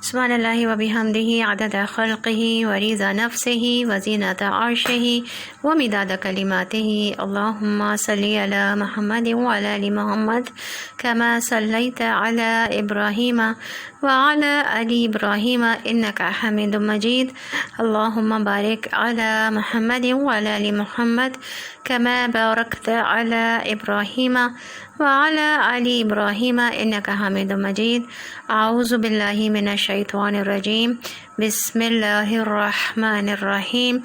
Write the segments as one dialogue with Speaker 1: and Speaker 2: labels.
Speaker 1: سبحان اللہ و بحمدہ عدد خلقہ ورضا نفسہ وزینۃ عرشہ ومداد کلماتہ۔ اللہم صلی علی محمد وعلی آل محمد کما صلیت علی ابراہیم وعلی آل ابراہیم انک حمید مجید۔ اللہم بارک علی محمد وعلی آل محمد کما بارکت علی ابراہیم وعلی آل ابراہیم انک حمید مجید۔ اعوذ باللہ من الشیطان الرجیم، بسم اللہ الرحمن الرحیم۔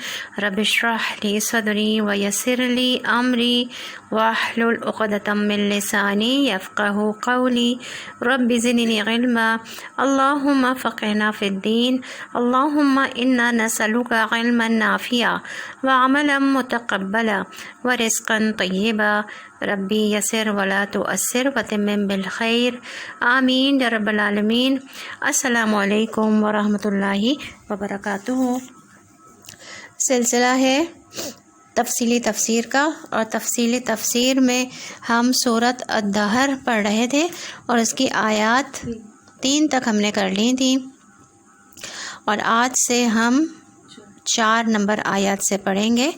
Speaker 1: رب اشرح لی صدری ویسر لی امری واحلل عقدۃ من لسانی یفقہوا قولی۔ رب زدنی علما، اللہم فقہنا فی الدین، اللہم انا نسألک علما نافعا وعملا متقبلا ورزقا طیبا۔ ربی یسر ولا تؤثر وتمم بالخیر، آمین یا رب العالمین۔ السلام علیکم ورحمۃ اللہ وبرکاتہ۔ سلسلہ ہے تفصیلی تفسیر کا، اور تفصیلی تفسیر میں ہم سورۃ الدہر پڑھ رہے تھے اور اس کی آیات 3 تک ہم نے کر لی تھی، اور آج سے ہم 4 نمبر آیات سے پڑھیں گے۔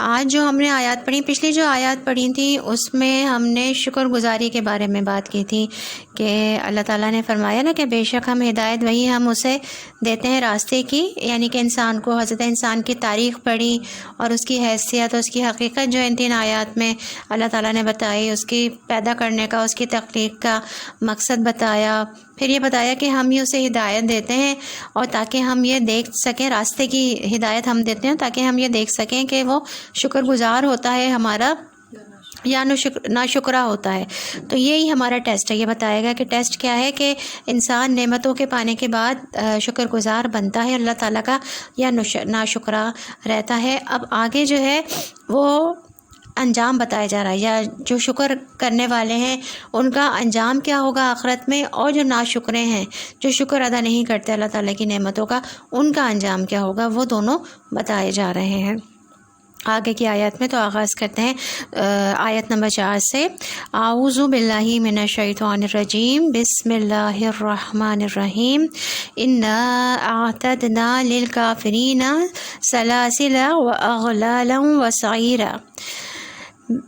Speaker 1: آج جو ہم نے آیات پڑھی، پچھلی جو آیات پڑھی تھی اس میں ہم نے شکر گزاری کے بارے میں بات کی تھی کہ اللہ تعالیٰ نے فرمایا نا کہ بے شک ہم ہدایت وہی ہم اسے دیتے ہیں راستے کی، یعنی کہ انسان کو، حضرت انسان کی تاریخ پڑھی اور اس کی حیثیت اور اس کی حقیقت جو ان 3 آیات میں اللہ تعالیٰ نے بتائی، اس کی پیدا کرنے کا، اس کی تخلیق کا مقصد بتایا، پھر یہ بتایا کہ ہم ہی اسے ہدایت دیتے ہیں اور تاکہ ہم یہ دیکھ سکیں، راستے کی ہدایت ہم دیتے ہیں تاکہ ہم یہ دیکھ سکیں کہ وہ شکر گزار ہوتا ہے ہمارا یا ناشکرا ہوتا ہے۔ تو یہی ہمارا ٹیسٹ ہے۔ یہ بتایا گیا کہ ٹیسٹ کیا ہے، کہ انسان نعمتوں کے پانے کے بعد شکر گزار بنتا ہے اللہ تعالیٰ کا یا ناشکرا رہتا ہے۔ اب آگے جو ہے وہ انجام بتایا جا رہا ہے، یا جو شکر کرنے والے ہیں ان کا انجام کیا ہوگا آخرت میں، اور جو ناشکرے ہیں، جو شکر ادا نہیں کرتے اللہ تعالیٰ کی نعمتوں کا، ان کا انجام کیا ہوگا، وہ دونوں بتائے جا رہے ہیں آگے کی آیت میں۔ تو آغاز کرتے ہیں آیت نمبر 4 سے۔ اعوذ باللہ من الشیطان الرجیم، بسم اللہ الرحمن الرحیم۔ انا اعتدنا للکافرین سلاسل واغلالا وسعیرا۔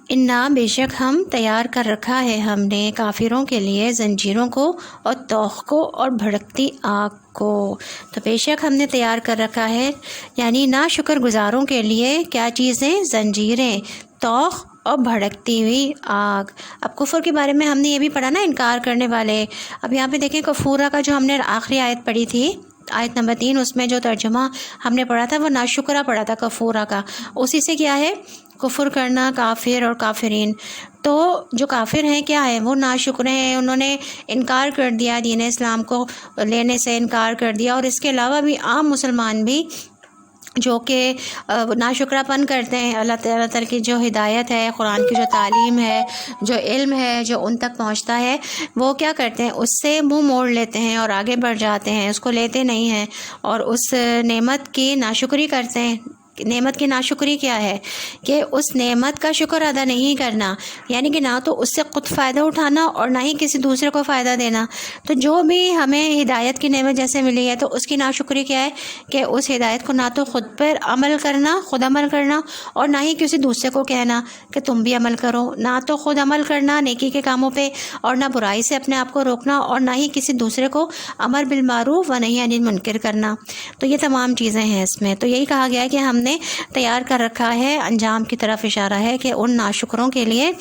Speaker 1: انا بے شک ہم تیار کر رکھا ہے ہم نے کافروں کے لیے زنجیروں کو اور توق کو اور بھڑکتی آگ کو۔ تو بے شک ہم نے تیار کر رکھا ہے، یعنی ناشکر گزاروں کے لیے کیا چیزیں؟ زنجیریں، توق اور بھڑکتی ہوئی آگ۔ اب کفر کے بارے میں ہم نے یہ بھی پڑھا نا، انکار کرنے والے۔ اب یہاں پہ دیکھیں کفورہ کا جو ہم نے آخری آیت پڑھی تھی، آیت نمبر 3، اس میں جو ترجمہ ہم نے پڑھا تھا وہ ناشکرہ پڑھا تھا کفورہ کا۔ اسی سے کیا ہے؟ کفر کرنا، کافر اور کافرین۔ تو جو کافر ہیں کیا ہے؟ وہ ناشکرے ہیں، انہوں نے انکار کر دیا، دین اسلام کو لینے سے انکار کر دیا۔ اور اس کے علاوہ بھی عام مسلمان بھی جو کہ ناشکرہ پن کرتے ہیں، اللہ تعالیٰ کی جو ہدایت ہے، قرآن کی جو تعلیم ہے، جو علم ہے جو ان تک پہنچتا ہے، وہ کیا کرتے ہیں؟ اس سے منہ موڑ لیتے ہیں اور آگے بڑھ جاتے ہیں، اس کو لیتے نہیں ہیں اور اس نعمت کی ناشکری کرتے ہیں۔ نعمت کی ناشکری کیا ہے؟ کہ اس نعمت کا شکر ادا نہیں کرنا، یعنی کہ نہ تو اس سے خود فائدہ اٹھانا اور نہ ہی کسی دوسرے کو فائدہ دینا۔ تو جو بھی ہمیں ہدایت کی نعمت جیسے ملی ہے تو اس کی ناشکری کیا ہے؟ کہ اس ہدایت کو نہ تو خود پر عمل کرنا، خود عمل کرنا، اور نہ ہی کسی دوسرے کو کہنا کہ تم بھی عمل کرو۔ نہ تو خود عمل کرنا نیکی کے کاموں پہ، اور نہ برائی سے اپنے آپ کو روکنا، اور نہ ہی کسی دوسرے کو امر بالمعروف و نہی عن المنکر کرنا۔ تو یہ تمام چیزیں ہیں اس میں۔ تو یہی کہا گیا ہے کہ ہم نے تیار کر رکھا ہے، انجام کی طرف اشارہ ہے کہ ان ناشکروں کے لیے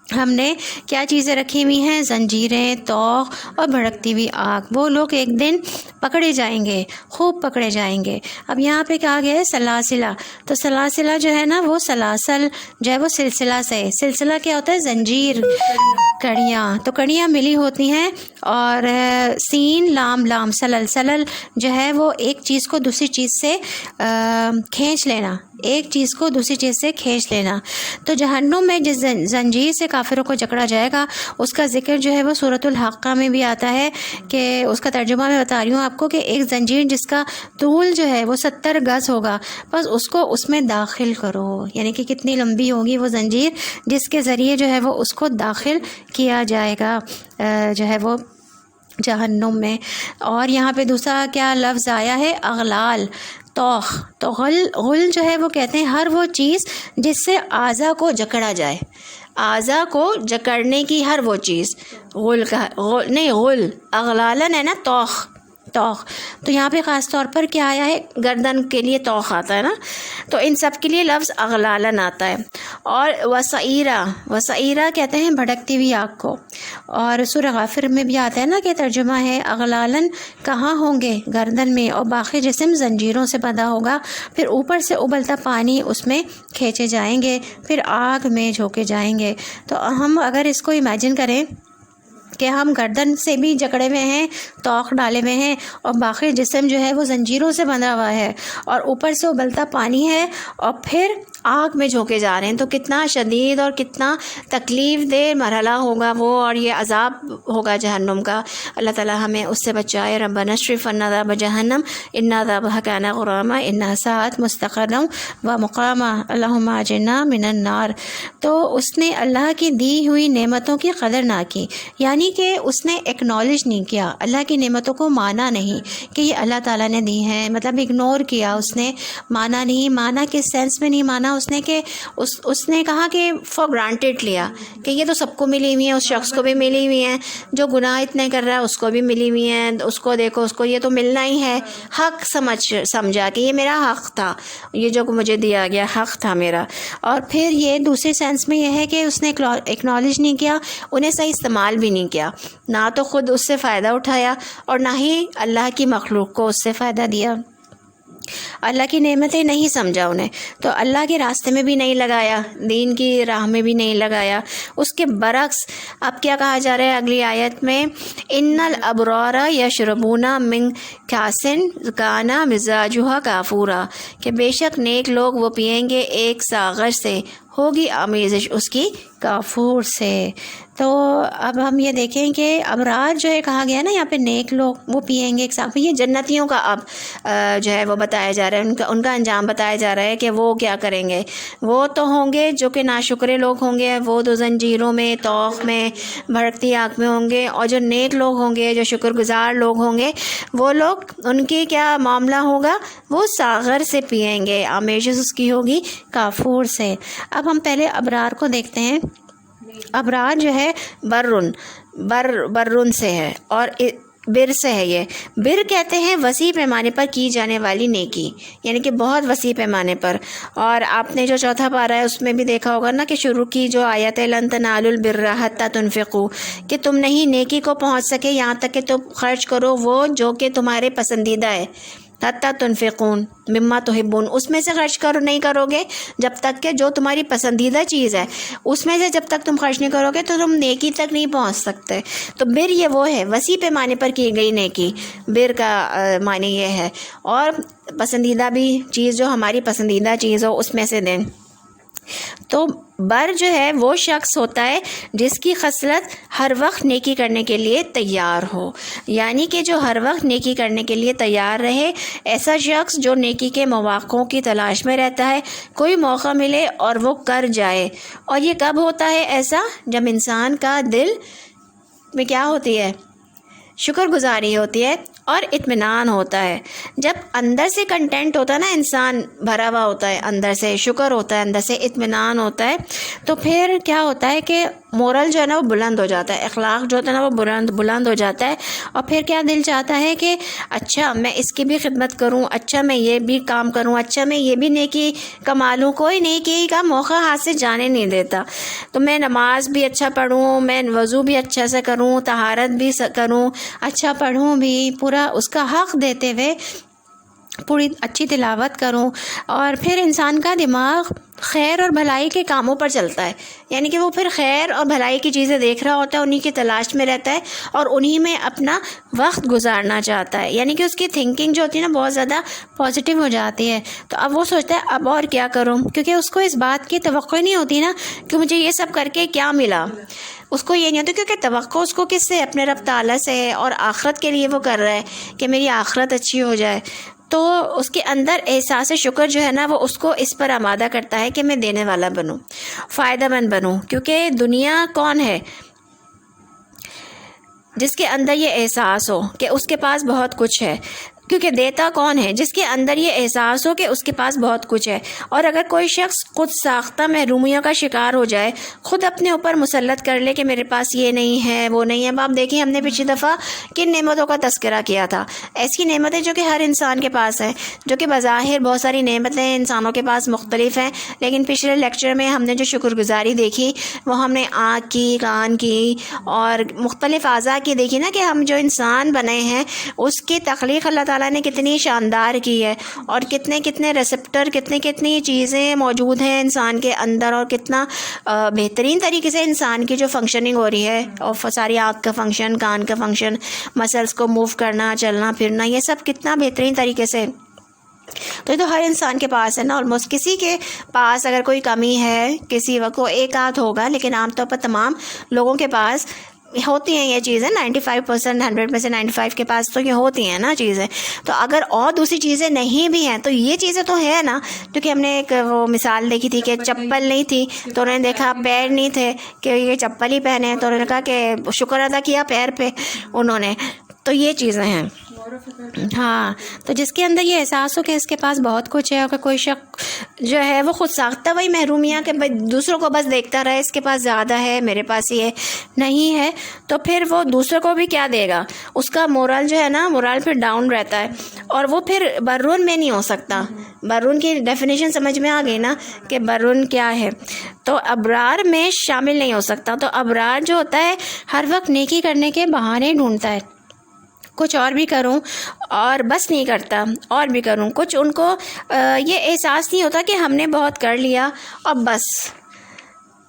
Speaker 1: ہم نے کیا چیزیں رکھی ہوئی ہیں؟ زنجیریں، توق اور بھڑکتی ہوئی آگ۔ وہ لوگ ایک دن پکڑے جائیں گے، خوب پکڑے جائیں گے۔ اب یہاں پہ کہا گیا ہے سلاسلہ۔ تو سلاسلہ جو ہے نا، وہ سلاسل جو ہے وہ سلسلہ سے، سلسلہ کیا ہوتا ہے؟ زنجیر، کڑیاں۔ تو کڑیاں ملی ہوتی ہیں، اور سین لام لام، سلل، سلل جو ہے وہ ایک چیز کو دوسری چیز سے کھینچ لینا، ایک چیز کو دوسری چیز سے کھینچ لینا۔ تو جہنم میں جس زنجیر سے کافروں کو جکڑا جائے گا، اس کا ذکر جو ہے وہ سورۃ الحاقہ میں بھی آتا ہے، کہ اس کا ترجمہ میں بتا رہی ہوں آپ کو، کہ ایک زنجیر جس کا طول جو ہے وہ 70 گز ہوگا، بس اس کو اس میں داخل کرو، یعنی کہ کتنی لمبی ہوگی وہ زنجیر جس کے ذریعے جو ہے وہ اس کو داخل کیا جائے گا، جو ہے وہ جہنم میں۔ اور یہاں پہ دوسرا کیا لفظ آیا ہے؟ اغلال، توخ۔ تو غل جو ہے وہ کہتے ہیں ہر وہ چیز جس سے اعضاء کو جکڑا جائے، اعضاء کو جکڑنے کی ہر وہ چیز، غل کا نہیں، غل اغلالن ہے نا، توخ۔ تو یہاں پہ خاص طور پر کیا آیا ہے؟ گردن کے لیے توخ آتا ہے نا، تو ان سب کے لیے لفظ اغلالن آتا ہے۔ اور وسعیرہ کہتے ہیں بھڑکتی ہوئی آگ کو۔ اور سورہ غافر میں بھی آتا ہے نا کہ ترجمہ ہے اغلالن کہاں ہوں گے؟ گردن میں، اور باقی جسم زنجیروں سے بندھا ہوگا، پھر اوپر سے ابلتا پانی اس میں کھینچے جائیں گے، پھر آگ میں جھونکے جائیں گے۔ تو ہم اگر اس کو امیجن کریں کہ ہم گردن سے بھی جکڑے ہوئے ہیں، توق ڈالے ہوئے ہیں، اور باقی جسم جو ہے وہ زنجیروں سے بندھا ہوا ہے، اور اوپر سے ابلتا پانی ہے، اور پھر آگ میں جھونکے جا رہے ہیں، تو کتنا شدید اور کتنا تکلیف دہ مرحلہ ہوگا وہ، اور یہ عذاب ہوگا جہنم کا۔ اللہ تعالی ہمیں اس سے بچائے۔ ربنا اصرف عنا عذاب جہنم ان عذابها کان غراما انها ساءت مستقرا ومقاما اللهم اجرنا من النار۔ تو اس نے اللہ کی دی ہوئی نعمتوں کی قدر نہ کی، یعنی کہ اس نے ایکنالج نہیں کیا، اللہ کی نعمتوں کو مانا نہیں کہ یہ اللہ تعالیٰ نے دی ہیں، مطلب اگنور کیا، اس نے مانا نہیں۔ مانا کس سینس میں نہیں مانا اس نے کہ اس نے کہا کہ فار گرانٹیڈ لیا کہ یہ تو سب کو ملی ہوئی ہیں، اس شخص کو بھی ملی ہوئی ہیں، جو گناہ اتنے کر رہا ہے اس کو بھی ملی ہوئی ہیں، اس کو دیکھو، اس کو یہ تو ملنا ہی ہے۔ حق سمجھا کہ یہ میرا حق تھا، یہ جو مجھے دیا گیا حق تھا میرا۔ اور پھر یہ دوسرے سینس میں یہ ہے کہ اس نے ایکنالج نہیں کیا، انہیں صحیح استعمال بھی نہیں کیا، نہ تو خود اس سے فائدہ اٹھایا اور نہ ہی اللہ کی مخلوق کو اس سے فائدہ دیا۔ اللہ کی نعمتیں نہیں سمجھا انہیں، تو اللہ کے راستے میں بھی نہیں لگایا، دین کی راہ میں بھی نہیں لگایا۔ اس کے برعکس اب کیا کہا جا رہا ہے اگلی آیت میں؟ ان الابرار یشربون من کاس کان مزاجها کافورا، کہ بے شک نیک لوگ وہ پیئیں گے ایک ساغر سے، ہوگی آمیزش اس کی کافور سے۔ تو اب ہم یہ دیکھیں کہ ابرار جو ہے کہا گیا نا یہاں پہ نیک لوگ وہ پیئیں گے ایک ساتھ، یہ جنتیوں کا اب جو ہے وہ بتایا جا رہا ہے، ان کا انجام بتایا جا رہا ہے کہ وہ کیا کریں گے۔ وہ تو ہوں گے جو کہ ناشکرے لوگ ہوں گے، وہ تو زنجیروں میں، توق میں، بھڑکتی آگ میں ہوں گے، اور جو نیک لوگ ہوں گے، جو شکر گزار لوگ ہوں گے، وہ لوگ ان کی کیا معاملہ ہوگا؟ وہ ساغر سے پئیں گے، آمیزش اس کی ہوگی کافور سے۔ اب ہم پہلے ابرار کو دیکھتے ہیں۔ ابرار جو ہے برن سے ہے اور بر سے ہے۔ یہ بر کہتے ہیں وسیع پیمانے پر کی جانے والی نیکی، یعنی کہ بہت وسیع پیمانے پر۔ اور آپ نے جو چوتھا پارہ ہے اس میں بھی دیکھا ہوگا نا کہ شروع کی جو آیت ہے لن تنالوا البر حتی تنفقوا، کہ تم نہیں نیکی کو پہنچ سکے یہاں تک کہ تم خرچ کرو وہ جو کہ تمہارے پسندیدہ ہے، حتی تنفقون مما تحبون، اس میں سے خرچ نہیں کرو گے جب تک کہ جو تمہاری پسندیدہ چیز ہے اس میں سے جب تک تم خرچ نہیں کرو گے تو تم نیکی تک نہیں پہنچ سکتے۔ تو بر یہ وہ ہے وسیع پیمانے پر کی گئی نیکی، بر کا معنی یہ ہے۔ اور پسندیدہ بھی چیز جو ہماری پسندیدہ چیز ہو اس میں سے دیں۔ تو بر جو ہے وہ شخص ہوتا ہے جس کی خصلت ہر وقت نیکی کرنے کے لیے تیار ہو، یعنی کہ جو ہر وقت نیکی کرنے کے لیے تیار رہے، ایسا شخص جو نیکی کے مواقعوں کی تلاش میں رہتا ہے، کوئی موقع ملے اور وہ کر جائے۔ اور یہ کب ہوتا ہے ایسا؟ جب انسان کا دل میں کیا ہوتی ہے؟ شکر گزاری ہوتی ہے اور اطمینان ہوتا ہے۔ جب اندر سے کنٹینٹ ہوتا ہے نا، انسان بھرا ہوا ہوتا ہے، اندر سے شکر ہوتا ہے، اندر سے اطمینان ہوتا ہے، تو پھر کیا ہوتا ہے کہ مورل جو ہے نا وہ بلند ہو جاتا ہے، اخلاق جو ہوتا ہے نا وہ بلند ہو جاتا ہے۔ اور پھر کیا دل چاہتا ہے کہ اچھا میں اس کی بھی خدمت کروں، اچھا میں یہ بھی کام کروں، اچھا میں یہ بھی نیکی کما لوں، کوئی نیکی کا موقع ہاتھ سے جانے نہیں دیتا۔ تو میں نماز بھی اچھا پڑھوں، میں وضو بھی اچھا سے کروں، طہارت بھی کروں، اچھا پڑھوں بھی، پورا اس کا حق دیتے ہوئے پوری اچھی تلاوت کروں۔ اور پھر انسان کا دماغ خیر اور بھلائی کے کاموں پر چلتا ہے، یعنی کہ وہ پھر خیر اور بھلائی کی چیزیں دیکھ رہا ہوتا ہے، انہی کی تلاش میں رہتا ہے اور انہی میں اپنا وقت گزارنا چاہتا ہے، یعنی کہ اس کی تھنکنگ جو ہوتی ہے نا بہت زیادہ پازیٹیو ہو جاتی ہے۔ تو اب وہ سوچتا ہے اب اور کیا کروں، کیونکہ اس کو اس بات کی توقع نہیں ہوتی نا کہ مجھے یہ سب کر کے کیا ملا، اس کو یہ نہیں ہوتا، کیونکہ توقع اس کو کس سے؟ اپنے رب تعالیٰ سے ہے، اور آخرت کے لیے وہ کر رہا ہے کہ میری آخرت اچھی ہو جائے۔ تو اس کے اندر احساس شکر جو ہے نا وہ اس کو اس پر آمادہ کرتا ہے کہ میں دینے والا بنوں، فائدہ مند بنوں، کیونکہ دنیا کون ہے؟ جس کے اندر یہ احساس ہو کہ اس کے پاس بہت کچھ ہے، کیونکہ دیتا کون ہے؟ جس کے اندر یہ احساس ہو کہ اس کے پاس بہت کچھ ہے۔ اور اگر کوئی شخص خود ساختہ محرومیوں کا شکار ہو جائے، خود اپنے اوپر مسلط کر لے کہ میرے پاس یہ نہیں ہے وہ نہیں ہے۔ اب آپ دیکھیں، ہم نے پچھلی دفعہ کن نعمتوں کا تذکرہ کیا تھا، ایسی نعمتیں جو کہ ہر انسان کے پاس ہیں، جو کہ بظاہر بہت ساری نعمتیں انسانوں کے پاس مختلف ہیں، لیکن پچھلے لیکچر میں ہم نے جو شکر گزاری دیکھی وہ ہم نے آنکھ کی، کان کی اور مختلف اعضاء کی دیکھی نا، کہ ہم جو انسان بنے ہیں اس کی تخلیق اللہ تعالیٰ نے کتنی شاندار کی ہے، اور کتنے ریسپٹر، کتنی چیزیں موجود ہیں انسان کے اندر، اور کتنا بہترین طریقے سے انسان کی جو فنکشننگ ہو رہی ہے، اور ساری آنکھ کا فنکشن، کان کا فنکشن، مسلس کو موو کرنا، چلنا پھرنا، یہ سب کتنا بہترین طریقے سے۔ تو یہ تو ہر انسان کے پاس ہے نا آلموسٹ۔ کسی کے پاس اگر کوئی کمی ہے، کسی وقت کو ایک آدھ ہوگا، لیکن عام طور پر تمام لوگوں کے پاس ہوتی ہیں یہ چیزیں، 95%، 100% 95 کے پاس تو یہ ہوتی ہیں نا چیزیں۔ تو اگر اور دوسری چیزیں نہیں بھی ہیں تو یہ چیزیں تو ہے نا، کیونکہ ہم نے ایک وہ مثال دیکھی تھی کہ چپل نہیں تھی تو انہوں نے دیکھا پیر نہیں تھے کہ یہ چپل ہی پہنے، تو انہوں نے کہا کہ شکر ادا کیا پیر پہ انہوں نے۔ تو یہ چیزیں ہیں۔ ہاں، تو جس کے اندر یہ احساس ہو کہ اس کے پاس بہت کچھ ہے، اور کہ کوئی شخص جو ہے وہ خود ساختہ وہی محرومیاں کہ دوسروں کو بس دیکھتا رہے، اس کے پاس زیادہ ہے، میرے پاس یہ نہیں ہے، تو پھر وہ دوسروں کو بھی کیا دے گا؟ اس کا مورل جو ہے نا، مورل پھر ڈاؤن رہتا ہے، اور وہ پھر برون میں نہیں ہو سکتا۔ برون کی ڈیفینیشن سمجھ میں آ گئی نا کہ برون کیا ہے؟ تو ابرار میں شامل نہیں ہو سکتا۔ تو ابرار جو ہوتا ہے ہر وقت نیکی کرنے کے بہانے ڈھونڈتا ہے، کچھ اور بھی کروں، اور بس نہیں کرتا اور بھی کروں کچھ۔ ان کو یہ احساس نہیں ہوتا کہ ہم نے بہت کر لیا اب بس،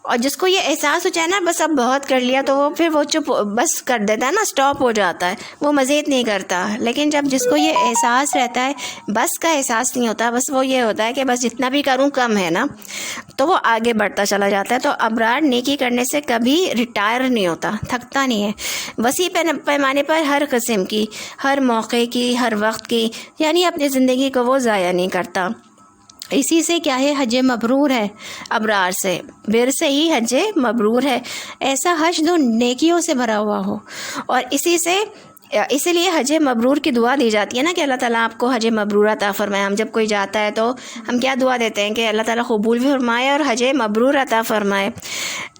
Speaker 1: اور جس کو یہ احساس ہو جائے نا بس اب بہت کر لیا تو وہ پھر وہ چپ بس کر دیتا ہے نا، سٹاپ ہو جاتا ہے، وہ مزید نہیں کرتا۔ لیکن جب جس کو یہ احساس رہتا ہے، بس کا احساس نہیں ہوتا، بس وہ یہ ہوتا ہے کہ بس جتنا بھی کروں کم ہے نا، تو وہ آگے بڑھتا چلا جاتا ہے۔ تو ابرار نیکی کرنے سے کبھی ریٹائر نہیں ہوتا، تھکتا نہیں ہے، وسیع پیمانے پر ہر قسم کی، ہر موقع کی، ہر وقت کی، یعنی اپنی زندگی کو وہ ضائع نہیں کرتا۔ اسی سے کیا ہے؟ حج مبرور ہے۔ ابرار سے، بر سے ہی حج مبرور ہے، ایسا حج جو نیکیوں سے بھرا ہوا ہو۔ اور اسی لیے حج مبرور کی دعا دی جاتی ہے نا کہ اللہ تعالیٰ آپ کو حج مبرور عطا فرمائے۔ ہم جب کوئی جاتا ہے تو ہم کیا دعا دیتے ہیں کہ اللہ تعالیٰ قبول بھی فرمائے اور حج مبرور عطا فرمائے۔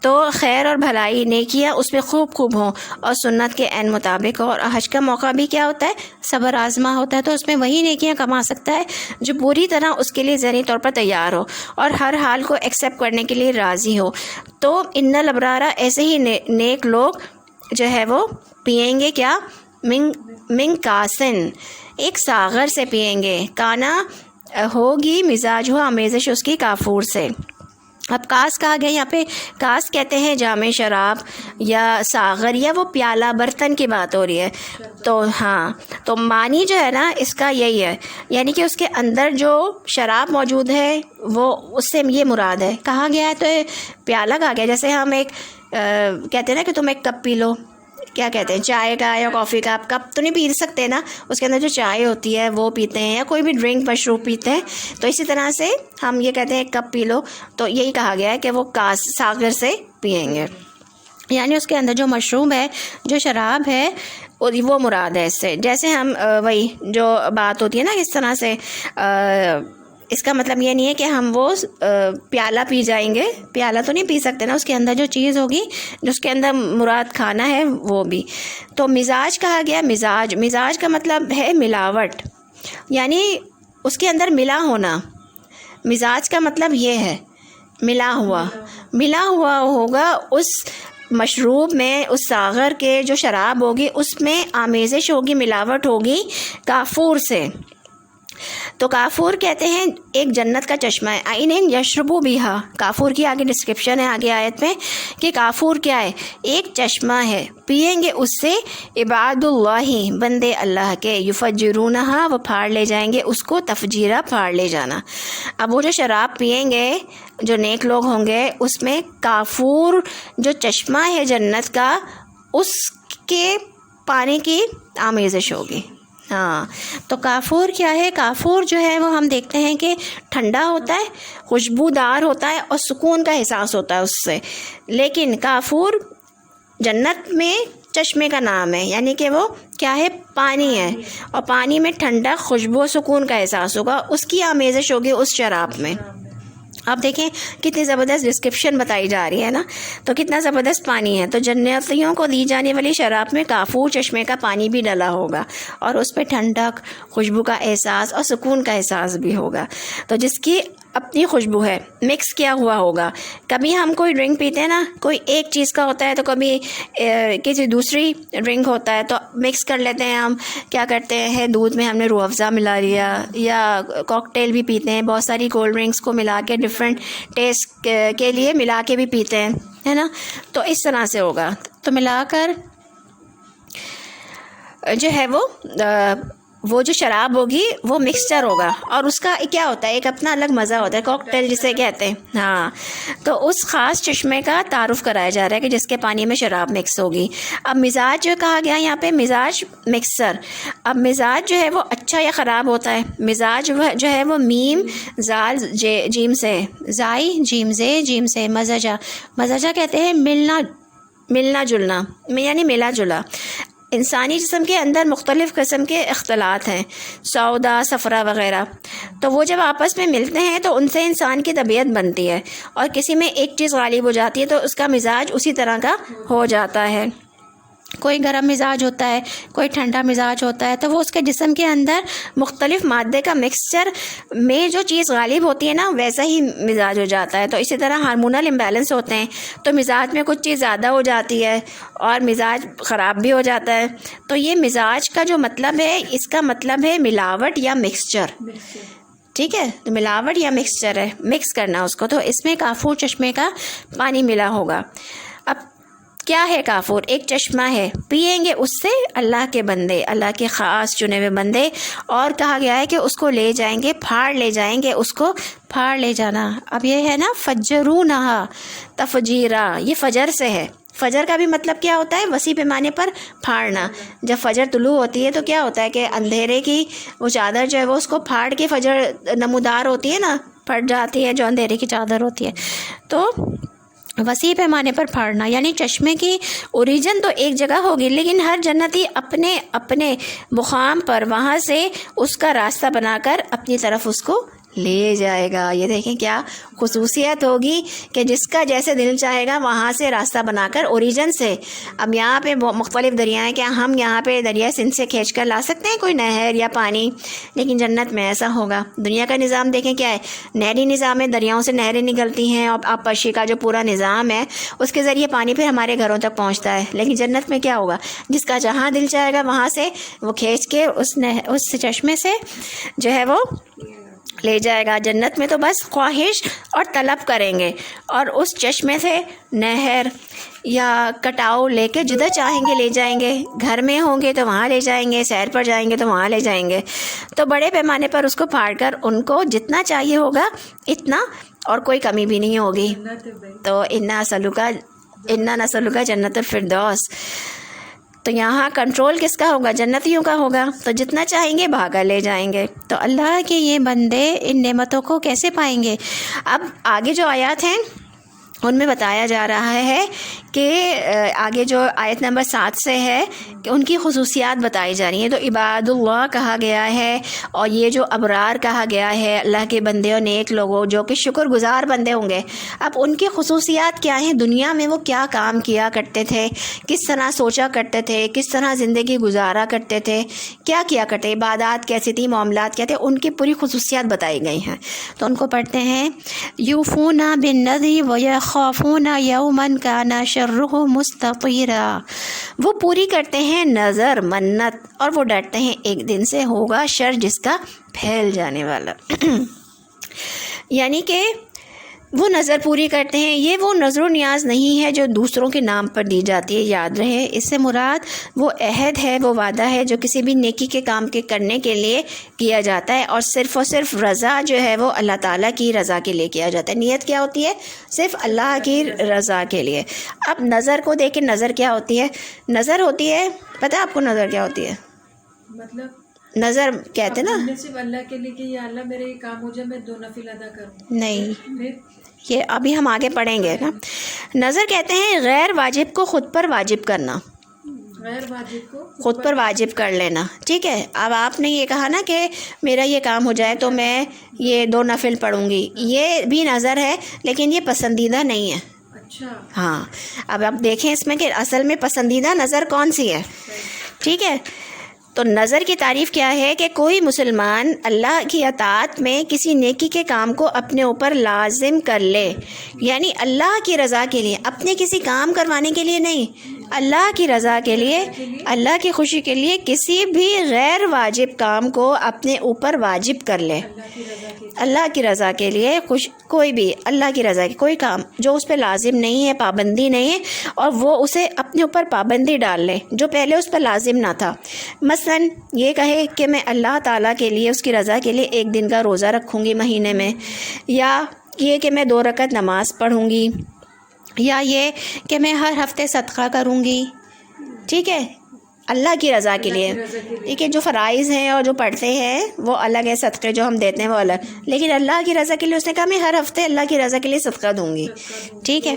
Speaker 1: تو خیر اور بھلائی، نیکیاں اس میں خوب ہوں، اور سنت کے عین مطابق ہو۔ اور حج کا موقع بھی کیا ہوتا ہے؟ صبر آزما ہوتا ہے، تو اس میں وہی نیکیاں کما سکتا ہے جو پوری طرح اس کے لیے ذہنی طور پر تیار ہو اور ہر حال کو ایکسیپٹ کرنے کے لیے راضی ہو۔ تو ان الابرارا، ایسے ہی نیک لوگ جو ہے وہ پئیں گے کیا؟ من کاسن، ایک ساغر سے پئیں گے، کانا ہوگی مزاج ہو آمیزش اس کی کافور سے۔ اب کاس کہا گیا، یہاں پہ کاس کہتے ہیں جامع شراب یا ساغر، یا وہ پیالہ برتن کی بات ہو رہی ہے۔ تو ہاں، تو معنی جو ہے نا اس کا یہی ہے، یعنی کہ اس کے اندر جو شراب موجود ہے وہ اس سے یہ مراد ہے۔ کہا گیا ہے تو پیالہ کہا گیا، جیسے ہم ایک کہتے ہیں نا کہ تم ایک کپ پی لو، کیا کہتے ہیں، چائے کا یا کافی کا، آپ کپ تو نہیں پی سکتے نا، اس کے اندر جو چائے ہوتی ہے وہ پیتے ہیں، یا کوئی بھی ڈرنک مشروب پیتے ہیں۔ تو اسی طرح سے ہم یہ کہتے ہیں ایک کپ پی لو، تو یہی کہا گیا ہے کہ وہ کاس ساغر سے پئیں گے، یعنی اس کے اندر جو مشروب ہے، جو شراب ہے، وہ مراد ہے اس سے۔ جیسے ہم وہی جو بات ہوتی ہے نا، اس طرح سے اس کا مطلب یہ نہیں ہے کہ ہم وہ پیالہ پی جائیں گے، پیالہ تو نہیں پی سکتے نا، اس کے اندر جو چیز ہوگی، جو اس کے اندر مراد کھانا ہے وہ بھی۔ تو مزاج کہا گیا، مزاج کا مطلب ہے ملاوٹ، یعنی اس کے اندر ملا ہونا۔ مزاج کا مطلب یہ ہے ملا ہوا ہوگا اس مشروب میں، اس ساغر کے جو شراب ہوگی اس میں آمیزش ہوگی، ملاوٹ ہوگی کافور سے۔ تو کافور کہتے ہیں ایک جنت کا چشمہ ہے، عین یشربو بیہا۔ کافور کی آگے ڈسکرپشن ہے آگے آیت میں کہ کافور کیا ہے؟ ایک چشمہ ہے، پئیں گے اس سے عباد اللہ، بندے اللہ کے، یفجرونہا، وہ پھاڑ لے جائیں گے اس کو، تفجیرہ، پھاڑ لے جانا۔ اب وہ جو شراب پئیں گے، جو نیک لوگ ہوں گے، اس میں کافور جو چشمہ ہے جنت کا، اس کے پانے کی آمیزش ہوگی۔ ہاں، تو کافور کیا ہے؟ کافور جو ہے وہ ہم دیکھتے ہیں کہ ٹھنڈا ہوتا ہے، خوشبودار ہوتا ہے، اور سکون کا احساس ہوتا ہے اس سے۔ لیکن کافور جنت میں چشمے کا نام ہے، یعنی کہ وہ کیا ہے؟ پانی ہے، اور پانی میں ٹھنڈک، خوشبو و سکون کا احساس ہوگا، اس کی آمیزش ہوگی اس شراب میں۔ آپ دیکھیں کتنی زبردست ڈسکرپشن بتائی جا رہی ہے نا، تو کتنا زبردست پانی ہے۔ تو جنتیوں کو دی جانے والی شراب میں کافور چشمے کا پانی بھی ڈلا ہوگا، اور اس پہ ٹھنڈک، خوشبو کا احساس اور سکون کا احساس بھی ہوگا، تو جس کی اپنی خوشبو ہے، مکس کیا ہوا ہوگا۔ کبھی ہم کوئی ڈرنک پیتے ہیں نا، کوئی ایک چیز کا ہوتا ہے، تو کبھی کسی دوسری ڈرنک ہوتا ہے، تو مکس کر لیتے ہیں ہم۔ کیا کرتے ہیں، دودھ میں ہم نے روح افزا ملا لیا، یا کاکٹیل بھی پیتے ہیں، بہت ساری کولڈ ڈرنکس کو ملا کے ڈفرینٹ ٹیسٹ کے لیے ملا کے بھی پیتے ہیں، ہے نا۔ تو اس طرح سے ہوگا، تو ملا کر جو ہے وہ جو شراب ہوگی وہ مکسچر ہوگا، اور اس کا کیا ہوتا ہے، ایک اپنا الگ مزہ ہوتا ہے، کاکٹیل جسے کہتے ہیں۔ ہاں، تو اس خاص چشمے کا تعارف کرایا جا رہا ہے کہ جس کے پانی میں شراب مکس ہوگی۔ اب مزاج جو کہا گیا یہاں پہ، مزاج مکسر۔ اب مزاج جو ہے وہ اچھا یا خراب ہوتا ہے؟ مزاج جو ہے وہ میم زال جیم سے، زائی جیم زے جیم سے، مزاجہ۔ مزاجہ کہتے ہیں ملنا جلنا، یعنی ملا جلا۔ انسانی جسم کے اندر مختلف قسم کے اختلاط ہیں، سودا، صفرا وغیرہ، تو وہ جب آپس میں ملتے ہیں تو ان سے انسان کی طبیعت بنتی ہے، اور کسی میں ایک چیز غالب ہو جاتی ہے تو اس کا مزاج اسی طرح کا ہو جاتا ہے۔ کوئی گرم مزاج ہوتا ہے، کوئی ٹھنڈا مزاج ہوتا ہے، تو وہ اس کے جسم کے اندر مختلف مادے کا مکسچر میں جو چیز غالب ہوتی ہے نا، ویسا ہی مزاج ہو جاتا ہے۔ تو اسی طرح ہارمونل امبیلنس ہوتے ہیں، تو مزاج میں کچھ چیز زیادہ ہو جاتی ہے اور مزاج خراب بھی ہو جاتا ہے۔ تو یہ مزاج کا جو مطلب ہے، اس کا مطلب ہے ملاوٹ یا مکسچر، ٹھیک ہے، تو ملاوٹ یا مکسچر ہے، مکس کرنا اس کو۔ تو اس میں کافور چشمے کا پانی ملا ہوگا۔ اب کیا ہے کافور؟ ایک چشمہ ہے، پئیں گے اس سے اللہ کے بندے، اللہ کے خاص چنے ہوئے بندے، اور کہا گیا ہے کہ اس کو لے جائیں گے، پھاڑ لے جائیں گے، اس کو پھاڑ لے جانا۔ اب یہ ہے نا فجرونہا تفجیرا، یہ فجر سے ہے۔ فجر کا بھی مطلب کیا ہوتا ہے؟ وسیع پیمانے پر پھاڑنا۔ جب فجر طلوع ہوتی ہے تو کیا ہوتا ہے کہ اندھیرے کی وہ چادر جو ہے وہ اس کو پھاڑ کے فجر نمودار ہوتی ہے نا، پھٹ جاتی ہے جو اندھیرے کی چادر ہوتی ہے، تو وسیع پیمانے پر پھاڑنا، یعنی چشمے کی اوریجن تو ایک جگہ ہوگی، لیکن ہر جنتی اپنے اپنے مقام پر وہاں سے اس کا راستہ بنا کر اپنی طرف اس کو لے جائے گا۔ یہ دیکھیں کیا خصوصیت ہوگی کہ جس کا جیسے دل چاہے گا وہاں سے راستہ بنا کر اوریجن سے۔ اب یہاں پہ مختلف دریائیں، کیا ہم یہاں پہ دریا سندھ سے کھینچ کر لا سکتے ہیں کوئی نہر یا پانی؟ لیکن جنت میں ایسا ہوگا۔ دنیا کا نظام دیکھیں کیا ہے، نہری نظام ہے، دریاؤں سے نہریں نکلتی ہیں، اور آبپاشی کا جو پورا نظام ہے اس کے ذریعے پانی پھر ہمارے گھروں تک پہنچتا ہے۔ لیکن جنت میں کیا ہوگا، جس کا جہاں دل چاہے گا وہاں سے وہ کھینچ کے اس چشمے سے جو ہے وہ لے جائے گا۔ جنت میں تو بس خواہش اور طلب کریں گے، اور اس چشمے سے نہر یا کٹاؤ لے کے جدھر چاہیں گے لے جائیں گے۔ گھر میں ہوں گے تو وہاں لے جائیں گے، سیر پر جائیں گے تو وہاں لے جائیں گے۔ تو بڑے پیمانے پر اس کو پھاڑ کر ان کو جتنا چاہیے ہوگا اتنا، اور کوئی کمی بھی نہیں ہوگی۔ تو انا نسلک جنت الفردوس، تو یہاں کنٹرول کس کا ہوگا؟ جنتیوں کا ہوگا، تو جتنا چاہیں گے بھاگا لے جائیں گے۔ تو اللہ کے یہ بندے ان نعمتوں کو کیسے پائیں گے؟ اب آگے جو آیات ہیں ان میں بتایا جا رہا ہے کہ آگے جو آیت نمبر 7 سے ہے کہ ان کی خصوصیات بتائی جا رہی ہیں۔ تو عباد اللہ کہا گیا ہے، اور یہ جو ابرار کہا گیا ہے، اللہ کے بندے اور نیک لوگوں جو کہ شکر گزار بندے ہوں گے۔ اب ان کی خصوصیات کیا ہیں؟ دنیا میں وہ کیا کام کیا کرتے تھے، کس طرح سوچا کرتے تھے، کس طرح زندگی گزارا کرتے تھے، کیا کیا کرتے، عبادات کیسی تھی، معاملات کیا تھے، ان کی پوری خصوصیات بتائی گئی ہیں۔ تو ان کو پڑھتے ہیں، یوفون بالنذر ویخافون یوما کان شرہ مستطیرا، وہ پوری کرتے ہیں نظر منت، اور وہ ڈرتے ہیں ایک دن سے ہوگا شر جس کا پھیل جانے والا۔ یعنی کہ وہ نظر پوری کرتے ہیں۔ یہ وہ نظر و نیاز نہیں ہے جو دوسروں کے نام پر دی جاتی ہے، یاد رہے، اس سے مراد وہ عہد ہے، وہ وعدہ ہے جو کسی بھی نیکی کے کام کے کرنے کے لیے کیا جاتا ہے، اور صرف رضا جو ہے وہ اللہ تعالیٰ کی رضا کے لیے کیا جاتا ہے۔ نیت کیا ہوتی ہے؟ صرف اللہ کی رضا کے لیے۔ اب نظر کو دیکھ کے، نظر کیا ہوتی ہے؟ نظر ہوتی ہے، پتہ ہے آپ کو نظر کیا ہوتی ہے؟
Speaker 2: مطلب
Speaker 1: نظر کہتے ہیں نا،
Speaker 2: صرف اللہ کے لیے کہ یا اللہ میرے یہ کام ہو جائے، میں 2 نفل ادا کروں۔
Speaker 1: نہیں، یہ ابھی ہم آگے پڑھیں گے نا۔ نظر کہتے ہیں غیر واجب کو خود پر واجب کرنا،
Speaker 2: غیر واجب کو
Speaker 1: خود پر واجب کر لینا. ٹھیک ہے. اب آپ نے یہ کہا نا کہ میرا یہ کام ہو جائے تو میں یہ 2 نفل پڑھوں گی, یہ بھی نظر ہے لیکن یہ پسندیدہ نہیں ہے.
Speaker 2: اچھا.
Speaker 1: ہاں, اب آپ دیکھیں اس میں کہ اصل میں پسندیدہ نظر کون سی ہے. ٹھیک ہے. تو نظر کی تعریف کیا ہے کہ کوئی مسلمان اللہ کی اطاعت میں کسی نیکی کے کام کو اپنے اوپر لازم کر لے, یعنی اللہ کی رضا کے لیے, اپنے کسی کام کروانے کے لیے نہیں, اللہ کی رضا کے لیے, اللہ کی خوشی کے لیے کسی بھی غیر واجب کام کو اپنے اوپر واجب کر لے. اللہ کی رضا کے لیے کوئی بھی اللہ کی رضا کی کوئی کام جو اس پہ لازم نہیں ہے, پابندی نہیں ہے, اور وہ اسے اپنے اوپر پابندی ڈال لے جو پہلے اس پر لازم نہ تھا. مثلاً یہ کہے کہ میں اللہ تعالیٰ کے لیے, اس کی رضا کے لیے 1 دن کا روزہ رکھوں گی مہینے میں, یا یہ کہ میں 2 رکعت نماز پڑھوں گی, یا یہ کہ میں ہر ہفتے صدقہ کروں گی. ٹھیک ہے, اللہ کی رضا کے لیے. ٹھیک ہے, جو فرائض ہیں اور جو پڑھتے ہیں وہ الگ ہے, صدقے جو ہم دیتے ہیں وہ الگ, لیکن اللہ کی رضا کے لیے اس نے کہا میں ہر ہفتے اللہ کی رضا کے لیے صدقہ دوں گی. ٹھیک ہے.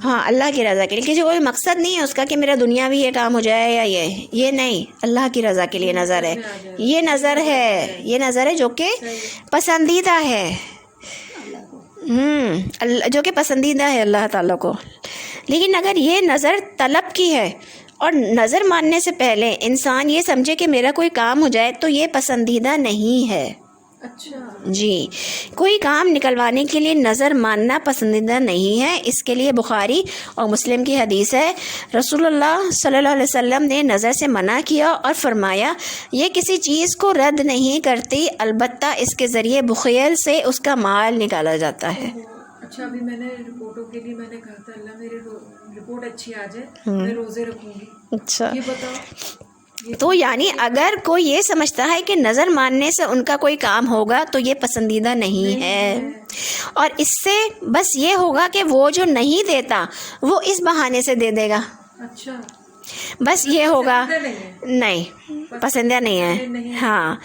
Speaker 1: ہاں, اللہ کی رضا کے لیے, کہ کوئی مقصد نہیں ہے اس کا کہ میرا دنیاوی یہ کام ہو جائے یا یہ نہیں, اللہ کی رضا کے لیے نظر ہے. یہ نظر ہے, یہ نظر ہے جو کہ پسندیدہ ہے, جو کہ پسندیدہ ہے اللہ تعالیٰ کو. لیکن اگر یہ نظر طلب کی ہے اور نظر ماننے سے پہلے انسان یہ سمجھے کہ میرا کوئی کام ہو جائے تو یہ پسندیدہ نہیں ہے.
Speaker 2: اچھا
Speaker 1: جی, کوئی کام نکلوانے کے لیے نظر ماننا پسندیدہ نہیں ہے. اس کے لیے بخاری اور مسلم کی حدیث ہے, رسول اللہ صلی اللہ علیہ وسلم نے نظر سے منع کیا اور فرمایا یہ کسی چیز کو رد نہیں کرتی, البتہ اس کے ذریعے بخیل سے اس کا مال نکالا جاتا ہے.
Speaker 2: اچھا, ابھی میں نے رپورٹوں کے لیے میں نے کہا تھا اللہ میری رپورٹ اچھی آ جائے میں روزے رکھوں گی.
Speaker 1: اچھا,
Speaker 2: یہ بتاؤ,
Speaker 1: تو یعنی اگر کوئی یہ سمجھتا ہے کہ نظر ماننے سے ان کا کوئی کام ہوگا تو یہ پسندیدہ نہیں ہے, اور اس سے بس یہ ہوگا کہ وہ جو نہیں دیتا وہ اس بہانے سے دے دے گا.
Speaker 2: اچھا,
Speaker 1: بس یہ ہوگا, نہیں پسندیدہ نہیں ہے. ہاں,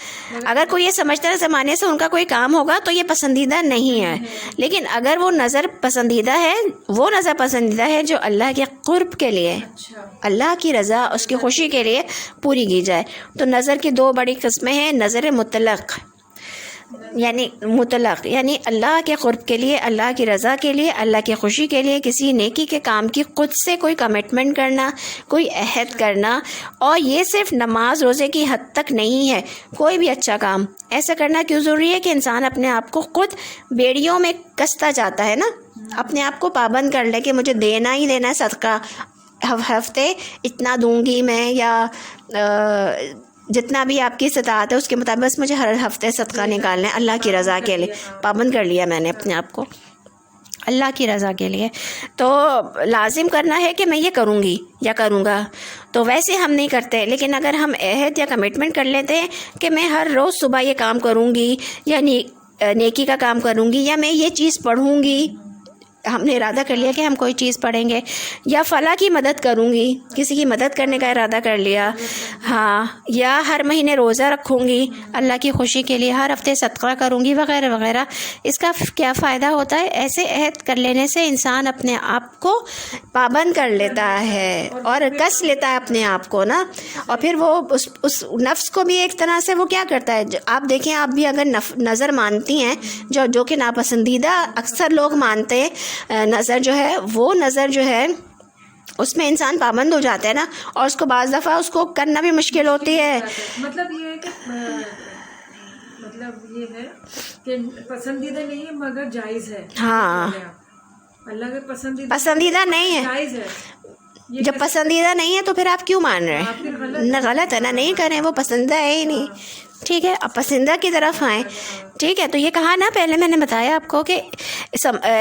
Speaker 1: اگر کوئی یہ سمجھتا ہے زمانے سے ان کا کوئی کام ہوگا تو یہ پسندیدہ نہیں ہے. لیکن اگر وہ نظر پسندیدہ ہے, وہ نظر پسندیدہ ہے جو اللہ کے قرب کے لیے, اللہ کی رضا, اس کی خوشی کے لیے پوری کی جائے. تو نظر کی 2 بڑی قسمیں ہیں. نظر مطلق یعنی اللہ کے قرب کے لیے, اللہ کی رضا کے لیے, اللہ کی خوشی کے لیے کسی نیکی کے کام کی خود سے کوئی کمٹمنٹ کرنا, کوئی عہد کرنا. اور یہ صرف نماز روزے کی حد تک نہیں ہے, کوئی بھی اچھا کام ایسا کرنا کیوں ضروری ہے کہ انسان اپنے آپ کو خود بیڑیوں میں کستا جاتا ہے نا, اپنے آپ کو پابند کر لے کہ مجھے دینا ہی دینا ہے صدقہ, ہفتے اتنا دوں گی میں, یا جتنا بھی آپ کی استطاعت ہے اس کے مطابق بس مجھے ہر ہفتے صدقہ نکالنا ہے اللہ کی رضا کے لیے. پابند کر لیا میں نے اپنے آپ کو اللہ کی رضا کے لیے, تو لازم کرنا ہے کہ میں یہ کروں گی یا کروں گا. تو ویسے ہم نہیں کرتے, لیکن اگر ہم عہد یا کمٹمنٹ کر لیتے ہیں کہ میں ہر روز صبح یہ کام کروں گی, یا نیکی کا کام کروں گی, یا میں یہ چیز پڑھوں گی, ہم نے ارادہ کر لیا کہ ہم کوئی چیز پڑھیں گے, یا فلاں کی مدد کروں گی, کسی کی مدد کرنے کا ارادہ کر لیا, ہاں, یا ہر مہینے روزہ رکھوں گی اللہ کی خوشی کے لیے, ہر ہفتے صدقہ کروں گی وغیرہ وغیرہ. اس کا کیا فائدہ ہوتا ہے؟ ایسے عہد کر لینے سے انسان اپنے آپ کو پابند کر لیتا ہے اور کس لیتا ہے اپنے آپ کو نا, اور پھر وہ اس نفس کو بھی ایک طرح سے وہ کیا کرتا ہے. آپ دیکھیں, آپ بھی اگر نظر مانتی ہیں جو کہ ناپسندیدہ اکثر لوگ مانتے ہیں, نظر جو ہے وہ نظر جو ہے اس میں انسان پابند ہو جاتا ہے نا, اور اس کو بعض دفعہ اس کو کرنا بھی مشکل ہوتی ہے.
Speaker 2: مطلب یہ ہے کہ پسندیدہ نہیں ہے مگر جائز ہے.
Speaker 1: ہاں,
Speaker 2: اللہ کا
Speaker 1: پسندیدہ نہیں ہے,
Speaker 2: جائز ہے.
Speaker 1: جب پسندیدہ نہیں ہے تو پھر آپ کیوں مان رہے ہیں؟ نہ غلط ہے نا, نہیں کریں, وہ پسندیدہ ہے ہی نہیں. ٹھیک ہے, اب پسندیدہ کی طرف آئیں. ٹھیک ہے, تو یہ کہا نا پہلے میں نے بتایا آپ کو کہ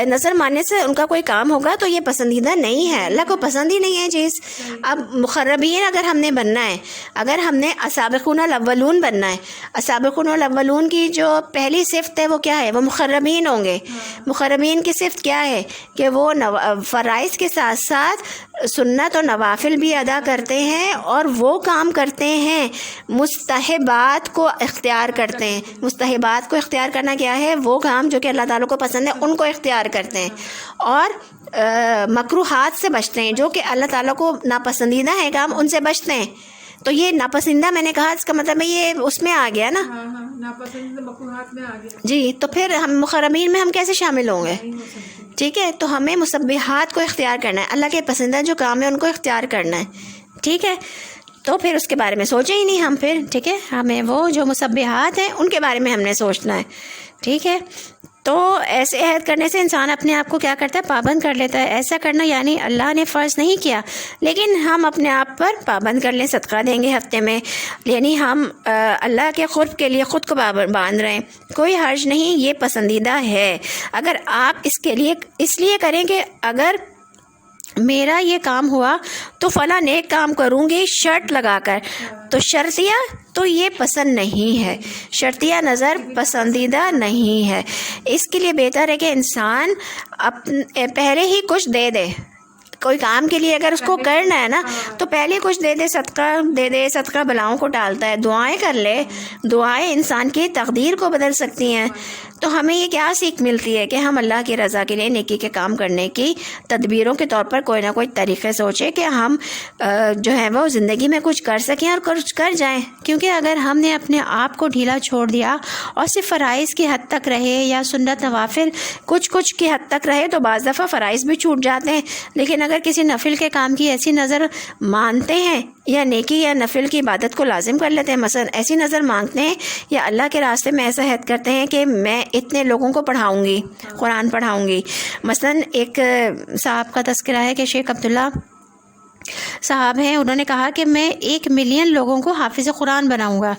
Speaker 1: نظر ماننے سے ان کا کوئی کام ہوگا تو یہ پسندیدہ نہیں ہے, اللہ کو پسند ہی نہیں ہے چیز. اب مقربین اگر ہم نے بننا ہے, اگر ہم نے السابقون الاولون بننا ہے, السابقون الاولون کی جو پہلی صفت ہے وہ کیا ہے؟ وہ مقربین ہوں گے. مقربین کی صفت کیا ہے؟ کہ وہ فرائض کے ساتھ ساتھ سنت اور نوافل بھی ادا کرتے ہیں, اور وہ کام کرتے ہیں مستحبات کو اختیار کرتے ہیں, مستحبات کو اختیار کرنا کیا ہے؟ وہ کام جو کہ اللہ تعالیٰ کو پسند ہے ان کو اختیار کرتے ہیں، اور مکروہات سے بچتے ہیں، جو کہ اللہ تعالیٰ کو ناپسندیدہ ہے کام، ان سے بچتے ہیں. تو یہ ناپسندیدہ میں نے کہا، اس کا مطلب ہے یہ اس میں آ گیا نا.
Speaker 2: ناپسندیدہ مکروہات میں آ گیا
Speaker 1: جی. تو پھر ہم محرمین میں ہم کیسے شامل ہوں گے؟ ٹھیک ہے. تو ہمیں مسبحات کو اختیار کرنا ہے، اللہ کے پسندیدہ جو کام ہے ان کو اختیار کرنا ہے. ٹھیک ہے. تو پھر اس کے بارے میں سوچیں ہی نہیں ہم پھر. ٹھیک ہے. ہمیں وہ جو مسبحات ہیں ان کے بارے میں ہم نے سوچنا ہے. ٹھیک ہے. تو ایسے عہد کرنے سے انسان اپنے آپ کو کیا کرتا ہے؟ پابند کر لیتا ہے. ایسا کرنا یعنی اللہ نے فرض نہیں کیا، لیکن ہم اپنے آپ پر پابند کر لیں. صدقہ دیں گے ہفتے میں، یعنی ہم اللہ کے قرب کے لیے خود کو باندھ رہے ہیں. کوئی حرج نہیں، یہ پسندیدہ ہے. اگر آپ اس کے لیے اس لیے کریں کہ اگر میرا یہ کام ہوا تو فلاں نیک کام کروں گی شرط لگا کر، تو شرطیہ تو یہ پسند نہیں ہے، شرطیہ نظر پسندیدہ نہیں ہے. اس کے لیے بہتر ہے کہ انسان پہلے ہی کچھ دے دے. کوئی کام کے لیے اگر اس کو کرنا ہے نا تو پہلے کچھ دے دے، صدقہ دے دے. صدقہ بلاؤں کو ٹالتا ہے. دعائیں کر لے. دعائیں انسان کی تقدیر کو بدل سکتی ہیں. تو ہمیں یہ کیا سیکھ ملتی ہے کہ ہم اللہ کی رضا کے لیے نیکی کے کام کرنے کی تدبیروں کے طور پر کوئی نہ کوئی طریقے سوچیں کہ ہم جو ہے وہ زندگی میں کچھ کر سکیں اور کچھ کر جائیں. کیونکہ اگر ہم نے اپنے آپ کو ڈھیلا چھوڑ دیا اور صرف فرائض کی حد تک رہے یا سنت نوافل کچھ کی حد تک رہے تو بعض دفعہ فرائض بھی چھوٹ جاتے ہیں. لیکن اگر کسی نفل کے کام کی ایسی نظر مانتے ہیں یا نیکی یا نفل کی عبادت کو لازم کر لیتے ہیں، مثلا ایسی نظر مانگتے ہیں یا اللہ کے راستے میں ایسا عہد کرتے ہیں کہ میں اتنے لوگوں کو پڑھاؤں گی، قرآن پڑھاؤں گی. مثلا ایک صاحب کا تذکرہ ہے کہ شیخ عبداللہ صاحب ہیں، انہوں نے کہا کہ میں 1 ملین لوگوں کو حافظ قرآن بناؤں گا.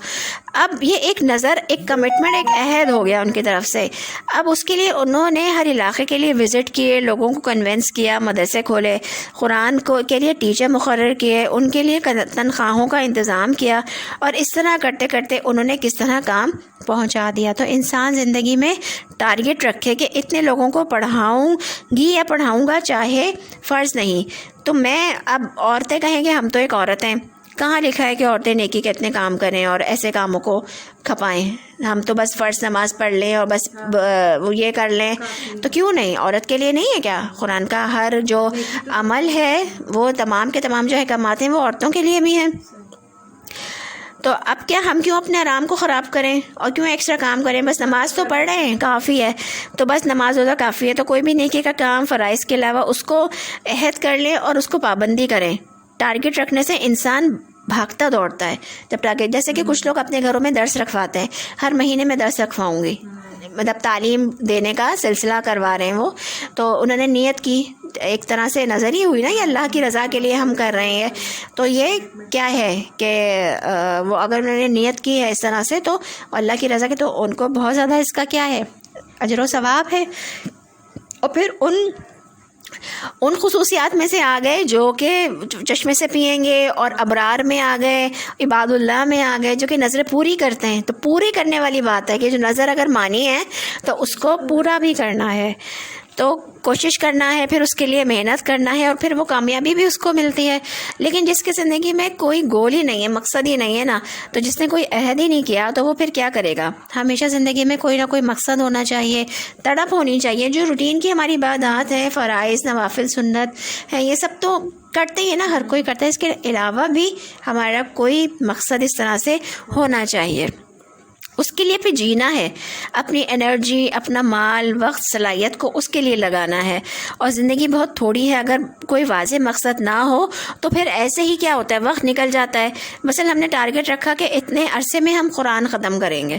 Speaker 1: اب یہ ایک نظر، ایک کمٹمنٹ، ایک عہد ہو گیا ان کی طرف سے. اب اس کے لیے انہوں نے ہر علاقے کے لیے وزٹ کیے، لوگوں کو کنونس کیا، مدرسے کھولے، قرآن کے لیے ٹیچر مقرر کیے، ان کے لیے تنخواہوں کا انتظام کیا، اور اس طرح کرتے کرتے انہوں نے کس طرح کام پہنچا دیا. تو انسان زندگی میں ٹارگٹ رکھے کہ اتنے لوگوں کو پڑھاؤں گی یا پڑھاؤں گا، چاہے فرض نہیں. تو میں اب عورتیں کہیں گے ہم تو ایک عورت ہیں، کہاں لکھا ہے کہ عورتیں نیکی کے اتنے کام کریں اور ایسے کاموں کو کھپائیں؟ ہم تو بس فرض نماز پڑھ لیں اور بس وہ یہ کر لیں. تو کیوں نہیں؟ عورت کے لیے نہیں ہے کیا؟ قرآن کا ہر جو عمل ہے وہ تمام کے تمام جو احکامات ہیں وہ عورتوں کے لیے بھی ہیں. تو اب کیا ہم کیوں اپنے آرام کو خراب کریں اور کیوں ایکسٹرا کام کریں؟ بس نماز تو پڑھ رہے ہیں، کافی ہے. تو بس نماز روزہ کافی ہے. تو کوئی بھی نیکی کا کام فرائض کے علاوہ اس کو عہد کر لیں اور اس کو پابندی کریں. ٹارگٹ رکھنے سے انسان بھاگتا دوڑتا ہے. جب ٹارگٹ، جیسے کہ کچھ لوگ اپنے گھروں میں درس رکھواتے ہیں، ہر مہینے میں درس رکھواؤں گی، مطلب تعلیم دینے کا سلسلہ کروا رہے ہیں وہ. تو انہوں نے نیت کی، ایک طرح سے نظر ہی ہوئی نا، یہ اللہ کی رضا کے لیے ہم کر رہے ہیں. تو یہ کیا ہے کہ وہ اگر انہوں نے نیت کی ہے اس طرح سے تو اللہ کی رضا کے، تو ان کو بہت زیادہ اس کا کیا ہے؟ اجر و ثواب ہے. اور پھر ان خصوصیات میں سے آ گئے جو کہ چشمے سے پئیں گے، اور ابرار میں آ گئے، عباد اللہ میں آ گئے جو کہ نظریں پوری کرتے ہیں. تو پوری کرنے والی بات ہے کہ جو نظر اگر مانی ہے تو اس کو پورا بھی کرنا ہے. تو کوشش کرنا ہے، پھر اس کے لیے محنت کرنا ہے، اور پھر وہ کامیابی بھی اس کو ملتی ہے. لیکن جس کی زندگی میں کوئی گول ہی نہیں ہے، مقصد ہی نہیں ہے نا، تو جس نے کوئی عہد ہی نہیں کیا تو وہ پھر کیا کرے گا؟ ہمیشہ زندگی میں کوئی نہ کوئی مقصد ہونا چاہیے، تڑپ ہونی چاہیے. جو روٹین کی ہماری عبادات ہیں، فرائض، نوافل، سنت ہے، یہ سب تو کرتے ہیں نا، ہر کوئی کرتا ہے. اس کے علاوہ بھی ہمارا کوئی مقصد اس طرح سے ہونا چاہیے. اس کے لیے پھر جینا ہے، اپنی انرجی، اپنا مال، وقت، صلاحیت کو اس کے لیے لگانا ہے. اور زندگی بہت تھوڑی ہے، اگر کوئی واضح مقصد نہ ہو تو پھر ایسے ہی کیا ہوتا ہے، وقت نکل جاتا ہے. مثلا ہم نے ٹارگٹ رکھا کہ اتنے عرصے میں ہم قرآن ختم کریں گے،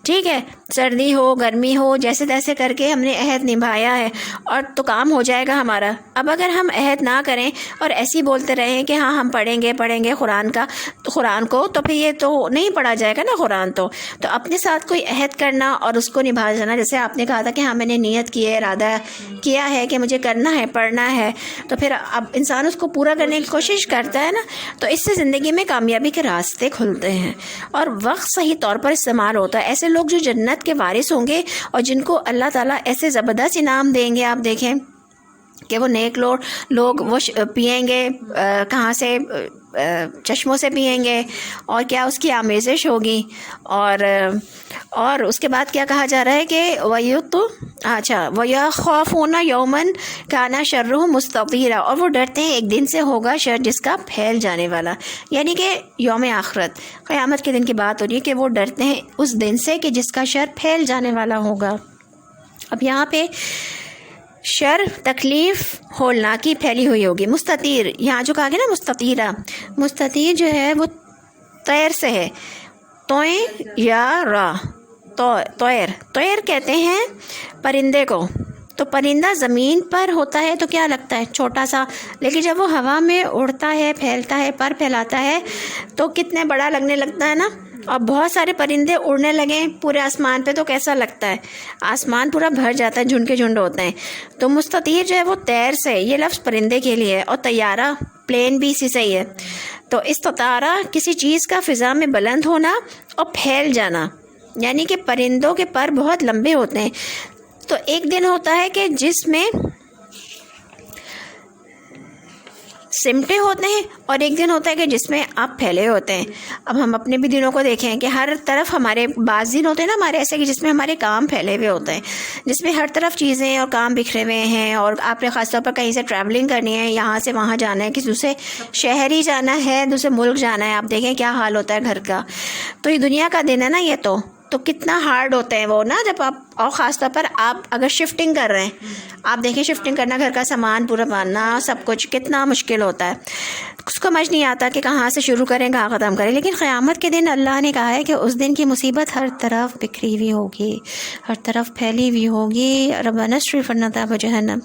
Speaker 1: ٹھیک ہے، سردی ہو گرمی ہو جیسے تیسے کر کے ہم نے عہد نبھایا ہے، اور تو کام ہو جائے گا ہمارا. اب اگر ہم عہد نہ کریں اور ایسے ہی بولتے رہیں کہ ہاں ہم پڑھیں گے قرآن کو، تو پھر یہ تو نہیں پڑھا جائے گا نا قرآن. تو اپنے ساتھ کوئی عہد کرنا اور اس کو نبھا جانا. جیسے آپ نے کہا تھا کہ ہاں میں نے نیت کی ہے، ارادہ کیا ہے کہ مجھے کرنا ہے، پڑھنا ہے، تو پھر اب انسان اس کو پورا کرنے کی کوشش کرتا ہے نا. تو اس سے زندگی میں کامیابی کے راستے کھلتے ہیں اور وقت صحیح طور پر استعمال ہوتا ہے. ایسے لوگ جو جنت کے وارث ہوں گے اور جن کو اللہ تعالیٰ ایسے زبردست انعام دیں گے، آپ دیکھیں کہ وہ نیک لوگ وہ پئیں گے کہاں سے، چشموں سے پئیں گے اور کیا اس کی آمیزش ہوگی. اور اس کے بعد کیا کہا جا رہا ہے کہ وَيَخَافُونَ يَوْمًا كَانَ شَرُّهُ مُسْتَطِيرًا، اور وہ ڈرتے ہیں ایک دن سے ہوگا شر جس کا پھیل جانے والا، یعنی کہ یوم آخرت، قیامت کے دن کی بات ہو رہی ہے کہ وہ ڈرتے ہیں اس دن سے کہ جس کا شر پھیل جانے والا ہوگا. اب یہاں پہ شر تکلیف ہولناکی پھیلی ہوئی ہوگی. مستطیر، یہاں جو کہا گیا نا مستطیرہ، مستطیر جو ہے وہ طیر سے ہے، توئیں یا را، طیر کہتے ہیں پرندے کو. تو پرندہ زمین پر ہوتا ہے تو کیا لگتا ہے چھوٹا سا، لیکن جب وہ ہوا میں اڑتا ہے، پھیلتا ہے، پر پھیلاتا ہے تو کتنے بڑا لگنے لگتا ہے نا. اور بہت سارے پرندے اڑنے لگیں پورے آسمان پہ تو کیسا لگتا ہے، آسمان پورا بھر جاتا ہے، جھنڈ کے جھنڈ ہوتے ہیں. تو مستطیر جو ہے وہ طیر سے، یہ لفظ پرندے کے لیے ہے، اور طیارہ پلین بھی اسی سے ہی ہے. تو استطارہ کسی چیز کا فضا میں بلند ہونا اور پھیل جانا، یعنی کہ پرندوں کے پر بہت لمبے ہوتے ہیں. تو ایک دن ہوتا ہے کہ جس میں سمٹے ہوتے ہیں، اور ایک دن ہوتا ہے کہ جس میں آپ پھیلے ہوتے ہیں. اب ہم اپنے بھی دنوں کو دیکھیں کہ ہر طرف ہمارے بعض دن ہوتے ہیں نا ہمارے ایسے کہ جس میں ہمارے کام پھیلے ہوئے ہوتے ہیں، جس میں ہر طرف چیزیں اور کام بکھرے ہوئے ہیں، اور آپ نے خاص طور پر کہیں سے ٹریولنگ کرنی ہے، یہاں سے وہاں جانا ہے، کسی دوسرے شہر ہی جانا ہے، دوسرے ملک جانا ہے، آپ دیکھیں کیا حال ہوتا ہے گھر کا. تو یہ دنیا کا دن ہے نا، یہ تو کتنا ہارڈ ہوتا ہے وہ نا، جب آپ، اور خاص طور پر آپ اگر شفٹنگ کر رہے ہیں، آپ دیکھیں شفٹنگ کرنا، گھر کا سامان پورا باندھنا، سب کچھ کتنا مشکل ہوتا ہے. اس کو سمجھ نہیں آتا کہ کہاں سے شروع کریں کہاں ختم کریں. لیکن قیامت کے دن اللہ نے کہا ہے کہ اس دن کی مصیبت ہر طرف بکھری ہوئی ہوگی، ہر طرف پھیلی ہوئی ہوگی. ربنا اصرف عنا عذاب جہنم،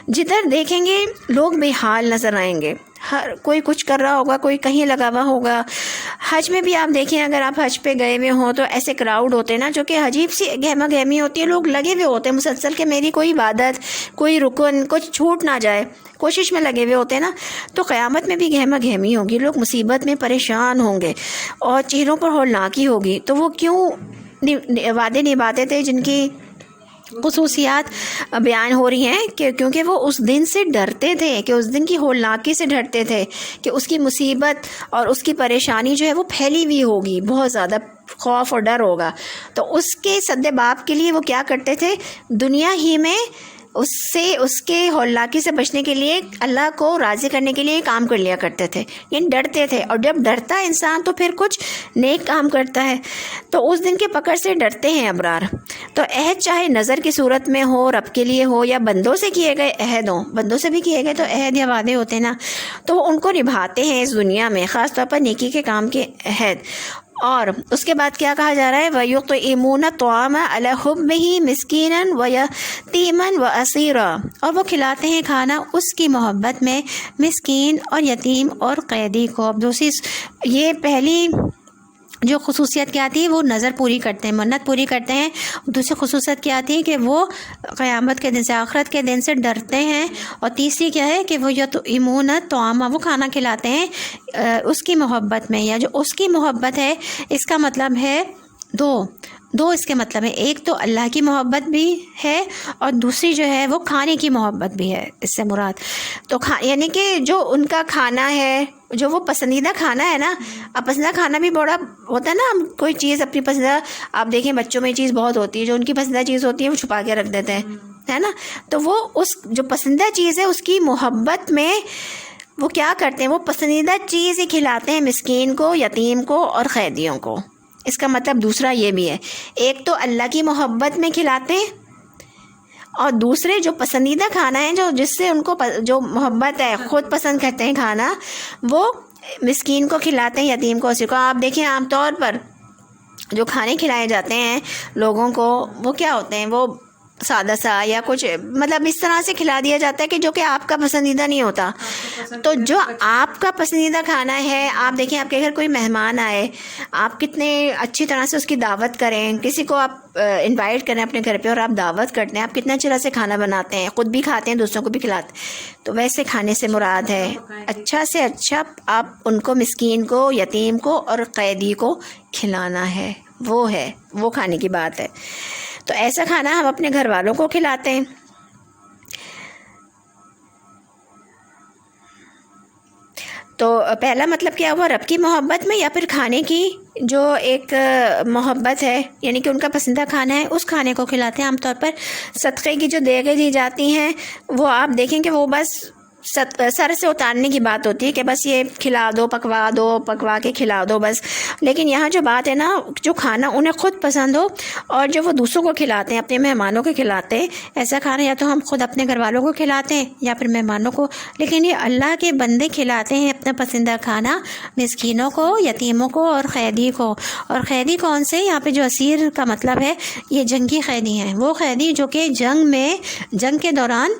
Speaker 1: جدھر دیکھیں گے لوگ بے حال نظر آئیں گے، ہر کوئی کچھ کر رہا ہوگا، کوئی کہیں لگا ہوا ہوگا. حج میں بھی آپ دیکھیں، اگر آپ حج پہ گئے ہوئے ہوں تو ایسے کراؤڈ ہوتے ہیں نا جو کہ عجیب سی گہما گہمی ہوتی ہے، لوگ لگے ہوئے ہوتے ہیں مسلسل کہ میری کوئی عبادت، کوئی رکن کچھ چھوٹ نہ جائے، کوشش میں لگے ہوئے ہوتے ہیں نا. تو قیامت میں بھی گہما گہمی ہوگی، لوگ مصیبت میں پریشان ہوں گے اور چہروں پر ہولناکی ہوگی. تو وہ کیوں وعدے نبھاتے تھے جن کی خصوصیات بیان ہو رہی ہیں کہ کیونکہ وہ اس دن سے ڈرتے تھے، کہ اس دن کی ہولناکی سے ڈرتے تھے کہ اس کی مصیبت اور اس کی پریشانی جو ہے وہ پھیلی ہوئی ہوگی، بہت زیادہ خوف اور ڈر ہوگا. تو اس کے سد باب کے لیے وہ کیا کرتے تھے، دنیا ہی میں اس کے ہولناکی سے بچنے کے لیے، اللہ کو راضی کرنے کے لیے کام کر لیا کرتے تھے، یعنی ڈرتے تھے. اور جب ڈرتا ہے انسان تو پھر کچھ نیک کام کرتا ہے. تو اس دن کے پکڑ سے ڈرتے ہیں ابرار. تو عہد چاہے نظر کی صورت میں ہو، رب کے لیے ہو، یا بندوں سے کیے گئے عہد ہوں، بندوں سے بھی کیے گئے تو عہد یا وعدے ہوتے ہیں نا، تو وہ ان کو نبھاتے ہیں اس دنیا میں، خاص طور پر نیکی کے کام کے عہد. اور اس کے بعد کیا کہا جا رہا ہے، وَيُطْعِمُونَ الطَّعَامَ عَلَىٰ حُبِّهِ مِسْكِينًا وَيَتِيمًا وَأَسِيرًا، اور وہ کھلاتے ہیں کھانا اس کی محبت میں مسکین اور یتیم اور قیدی کو. اب دوسری یہ پہلی جو خصوصیت کیا تھی، وہ نظر پوری کرتے ہیں، منت پوری کرتے ہیں. دوسری خصوصیت کیا تھی کہ وہ قیامت کے دن سے، آخرت کے دن سے ڈرتے ہیں. اور تیسری کیا ہے کہ وہ یطعمون الطعام، وہ کھانا کھلاتے ہیں اس کی محبت میں. یا جو اس کی محبت ہے، اس کا مطلب ہے دو اس کے مطلب ہے، ایک تو اللہ کی محبت بھی ہے اور دوسری جو ہے وہ کھانے کی محبت بھی ہے اس سے مراد. تو یعنی کہ جو ان کا کھانا ہے، جو وہ پسندیدہ کھانا ہے نا، اب پسندیدہ کھانا بھی بڑا ہوتا ہے نا. ہم کوئی چیز اپنی پسندیدہ، آپ دیکھیں بچوں میں چیز بہت ہوتی ہے، جو ان کی پسندیدہ چیز ہوتی ہے وہ چھپا کے رکھ دیتے ہیں، ہے نا. تو وہ اس جو پسندیدہ چیز ہے اس کی محبت میں وہ کیا کرتے ہیں، وہ پسندیدہ چیز ہی کھلاتے ہیں مسکین کو، یتیم کو اور قیدیوں کو. اس کا مطلب دوسرا یہ بھی ہے، ایک تو اللہ کی محبت میں کھلاتے ہیں، اور دوسرے جو پسندیدہ کھانا ہے، جو جس سے ان کو جو محبت ہے، خود پسند کرتے ہیں کھانا، وہ مسکین کو کھلاتے ہیں، یتیم کو، اسی کو. آپ دیکھیں عام طور پر جو کھانے کھلائے جاتے ہیں لوگوں کو، وہ کیا ہوتے ہیں، وہ سادہ سا یا کچھ مطلب اس طرح سے کھلا دیا جاتا ہے کہ جو کہ آپ کا پسندیدہ نہیں ہوتا. تو جو آپ کا پسندیدہ کھانا ہے، آپ دیکھیں آپ کے گھر کوئی مہمان آئے، آپ کتنے اچھی طرح سے اس کی دعوت کریں، کسی کو آپ انوائٹ کریں اپنے گھر پہ اور آپ دعوت کرتے ہیں، آپ کتنا اچھی طرح سے کھانا بناتے ہیں، خود بھی کھاتے ہیں، دوسروں کو بھی کھلاتے ہیں. تو ویسے کھانے سے مراد ہے اچھا سے اچھا آپ ان کو، مسکین کو، یتیم کو اور قیدی کو کھلانا ہے، وہ کھانے کی بات ہے. تو ایسا کھانا ہم اپنے گھر والوں کو کھلاتے ہیں. تو پہلا مطلب کیا ہوا؟ رب کی محبت میں، یا پھر کھانے کی جو ایک محبت ہے، یعنی کہ ان کا پسندیدہ کھانا ہے اس کھانے کو کھلاتے ہیں. عام طور پر صدقے کی جو دیگیں دی جاتی ہیں وہ آپ دیکھیں کہ وہ بس سر سے اتارنے کی بات ہوتی ہے کہ بس یہ کھلا دو، پکوا کے کھلا دو بس. لیکن یہاں جو بات ہے نا، جو کھانا انہیں خود پسند ہو اور جو وہ دوسروں کو کھلاتے ہیں، اپنے مہمانوں کو کھلاتے ہیں، ایسا کھانا یا تو ہم خود اپنے گھر والوں کو کھلاتے ہیں یا پھر مہمانوں کو، لیکن یہ اللہ کے بندے کھلاتے ہیں اپنا پسندیدہ کھانا مسکینوں کو، یتیموں کو اور قیدی کو. اور قیدی کون سے؟ یہاں پہ جو اسیر کا مطلب ہے یہ جنگی قیدی ہیں، وہ قیدی جو کہ جنگ کے دوران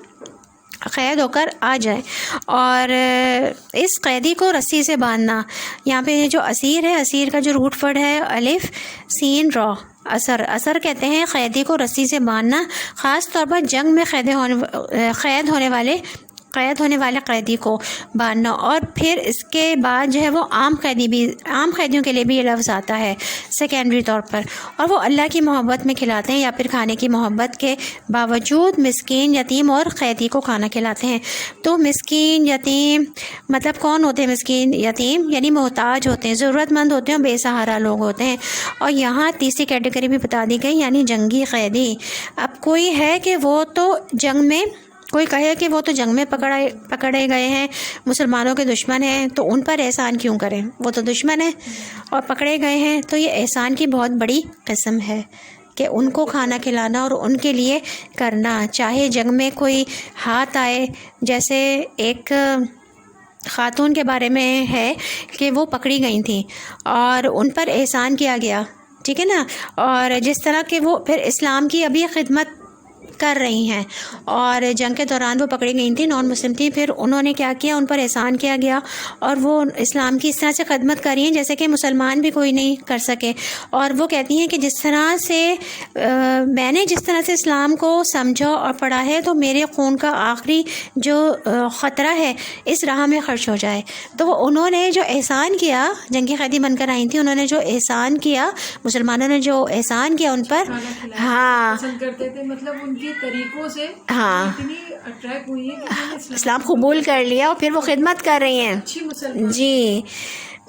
Speaker 1: قید ہو کر آ جائے. اور اس قیدی کو رسی سے باندھنا، یہاں پہ جو اسیر ہے، اسیر کا جو روٹ ورڈ ہے الف سین را، اثر کہتے ہیں قیدی کو رسی سے باندھنا، خاص طور پر جنگ میں قید ہونے والے قیدی کو باندھنا. اور پھر اس کے بعد جو ہے وہ عام قیدیوں کے لیے بھی یہ لفظ آتا ہے سیکنڈری طور پر، اور وہ اللہ کی محبت میں کھلاتے ہیں یا پھر کھانے کی محبت کے باوجود مسکین، یتیم اور قیدی کو کھانا کھلاتے ہیں. تو مسکین، یتیم مطلب کون ہوتے ہیں؟ مسکین یتیم یعنی محتاج ہوتے ہیں، ضرورت مند ہوتے ہیں، بے سہارا لوگ ہوتے ہیں. اور یہاں تیسری کیٹیگری بھی بتا دی گئی، یعنی جنگی قیدی. اب کوئی ہے کہ وہ تو جنگ میں، کوئی کہے کہ وہ تو جنگ میں پکڑے گئے ہیں، مسلمانوں کے دشمن ہیں، تو ان پر احسان کیوں کریں؟ وہ تو دشمن ہیں اور پکڑے گئے ہیں. تو یہ احسان کی بہت بڑی قسم ہے کہ ان کو کھانا کھلانا اور ان کے لیے کرنا، چاہے جنگ میں کوئی ہاتھ آئے. جیسے ایک خاتون کے بارے میں ہے کہ وہ پکڑی گئی تھیں اور ان پر احسان کیا گیا، ٹھیک ہے نا. اور جس طرح کہ وہ پھر اسلام کی ابھی خدمت کر رہی ہیں اور جنگ کے دوران وہ پکڑی گئی تھیں، نان مسلم تھیں، پھر انہوں نے کیا کیا؟ ان پر احسان کیا گیا اور وہ اسلام کی اس طرح سے خدمت کر رہی ہیں جیسے کہ مسلمان بھی کوئی نہیں کر سکے. اور وہ کہتی ہیں کہ جس طرح سے میں نے جس طرح سے اسلام کو سمجھا اور پڑھا ہے تو میرے خون کا آخری جو خطرہ ہے اس راہ میں خرچ ہو جائے. تو انہوں نے جو احسان کیا، جنگی قیدی بن کر آئی تھیں، انہوں نے جو احسان کیا، مسلمانوں نے جو احسان کیا ان پر، ہاں
Speaker 2: پسند کرتے تھے، مطلب ان کی طریقوں سے
Speaker 1: ہاں
Speaker 2: اتنی اٹریکٹ ہوئی ہے کہ
Speaker 1: اسلام قبول کر لیا اور پھر وہ خدمت کر رہی ہیں.
Speaker 2: اچھی مسلمان.
Speaker 1: جی.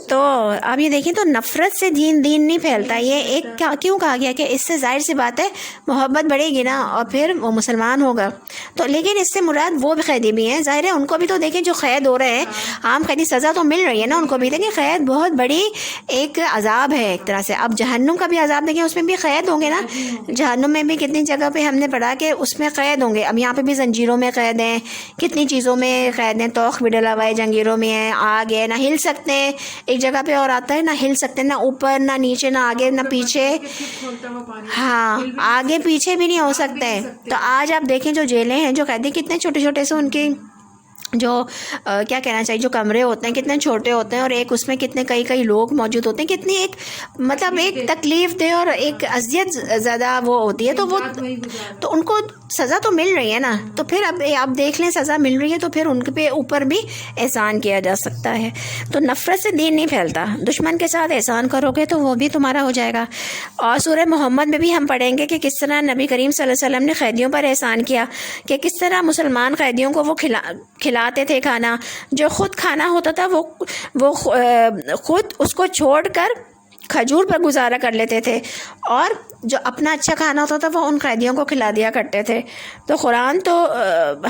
Speaker 1: تو اب یہ دیکھیں تو نفرت سے دین نہیں پھیلتا. یہ ایک کیوں کہا گیا کہ اس سے ظاہر سی بات ہے محبت بڑھے گی نا اور پھر وہ مسلمان ہوگا. تو لیکن اس سے مراد وہ بھی قیدی بھی ہیں، ظاہر ہے ان کو بھی تو دیکھیں جو قید ہو رہے ہیں، عام قیدی سزا تو مل رہی ہے نا ان کو بھی. دیکھیں قید بہت بڑی ایک عذاب ہے ایک طرح سے. اب جہنم کا بھی عذاب دیکھیں، اس میں بھی قید ہوں گے نا. جہنم میں بھی کتنی جگہ پہ ہم نے پڑھا کہ اس میں قید ہوں گے. اب یہاں پہ بھی زنجیروں میں قید ہیں، کتنی چیزوں میں قید ہیں، توق بھی ڈلا ہوا ہے، جنجیروں میں ہیں، آگ ہے، نہ ہل سکتے ہیں. ایک جگہ پہ اور آتا ہے نہ ہل سکتے، نہ اوپر نہ نیچے، نہ آگے نہ پیچھے، ہاں آگے پیچھے بھی نہیں ہو سکتے. تو آج آپ دیکھیں جو جیلیں ہیں، جو قیدی کتنے چھوٹے چھوٹے سے ان کی جو کیا کہنا چاہیے، جو کمرے ہوتے ہیں کتنے چھوٹے ہوتے ہیں اور ایک اس میں کتنے کئی لوگ موجود ہوتے ہیں. کتنی ایک مطلب ایک تکلیف دہ اور ایک اذیت زیادہ وہ ہوتی ہے. تو ان کو سزا تو مل رہی ہے نا. تو پھر اب آپ دیکھ لیں سزا مل رہی ہے تو پھر ان پہ اوپر بھی احسان کیا جا سکتا ہے. تو نفرت سے دین نہیں پھیلتا. دشمن کے ساتھ احسان کرو گے تو وہ بھی تمہارا ہو جائے گا. اور سورہ محمد میں بھی ہم پڑھیں گے کہ کس طرح نبی کریم صلی اللہ علیہ وسلم نے قیدیوں پر احسان کیا، کہ کس طرح مسلمان قیدیوں کو وہ کھلاتے تھے کھانا. جو خود کھانا ہوتا تھا وہ خود اس کو چھوڑ کر کھجور پر گزارا کر لیتے تھے، اور جو اپنا اچھا کھانا ہوتا تھا وہ ان قیدیوں کو کھلا دیا کرتے تھے. تو قرآن تو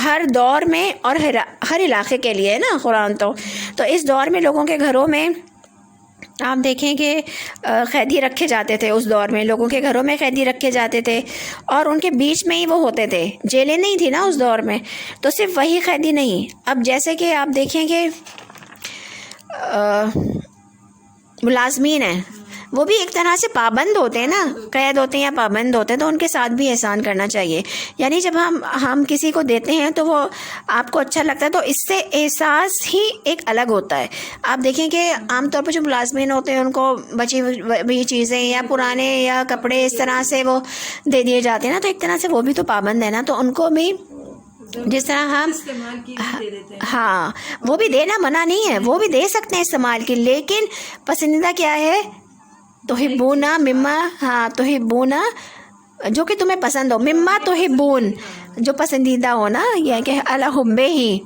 Speaker 1: ہر دور میں اور ہر علاقے کے لیے ہے نا قرآن. تو اس دور میں لوگوں کے گھروں میں آپ دیکھیں کہ قیدی رکھے جاتے تھے. اس دور میں لوگوں کے گھروں میں قیدی رکھے جاتے تھے اور ان کے بیچ میں ہی وہ ہوتے تھے. جیلیں نہیں تھی نا اس دور میں. تو صرف وہی قیدی نہیں، اب جیسے کہ آپ دیکھیں کہ ملازمین ہیں، وہ بھی ایک طرح سے پابند ہوتے ہیں نا، قید ہوتے ہیں یا پابند ہوتے ہیں، تو ان کے ساتھ بھی احسان کرنا چاہیے. یعنی جب ہم کسی کو دیتے ہیں تو وہ آپ کو اچھا لگتا ہے، تو اس سے احساس ہی ایک الگ ہوتا ہے. آپ دیکھیں کہ عام طور پر جو ملازمین ہوتے ہیں ان کو بچی ہوئی چیزیں یا پرانے یا کپڑے اس طرح سے وہ دے دیے جاتے ہیں نا. تو ایک طرح سے وہ بھی تو پابند ہے نا. تو ان کو بھی جس طرح ہم ہاں وہ بھی دینا منع نہیں ہے، وہ بھی دے سکتے ہیں استعمال کی، لیکن پسندیدہ کیا ہے؟ تحبون مما تحبون جو کہ تمہیں پسند ہو، مما تحبون، جو پسندیدہ ہو نا، یہ کہ علی حبہ ہی،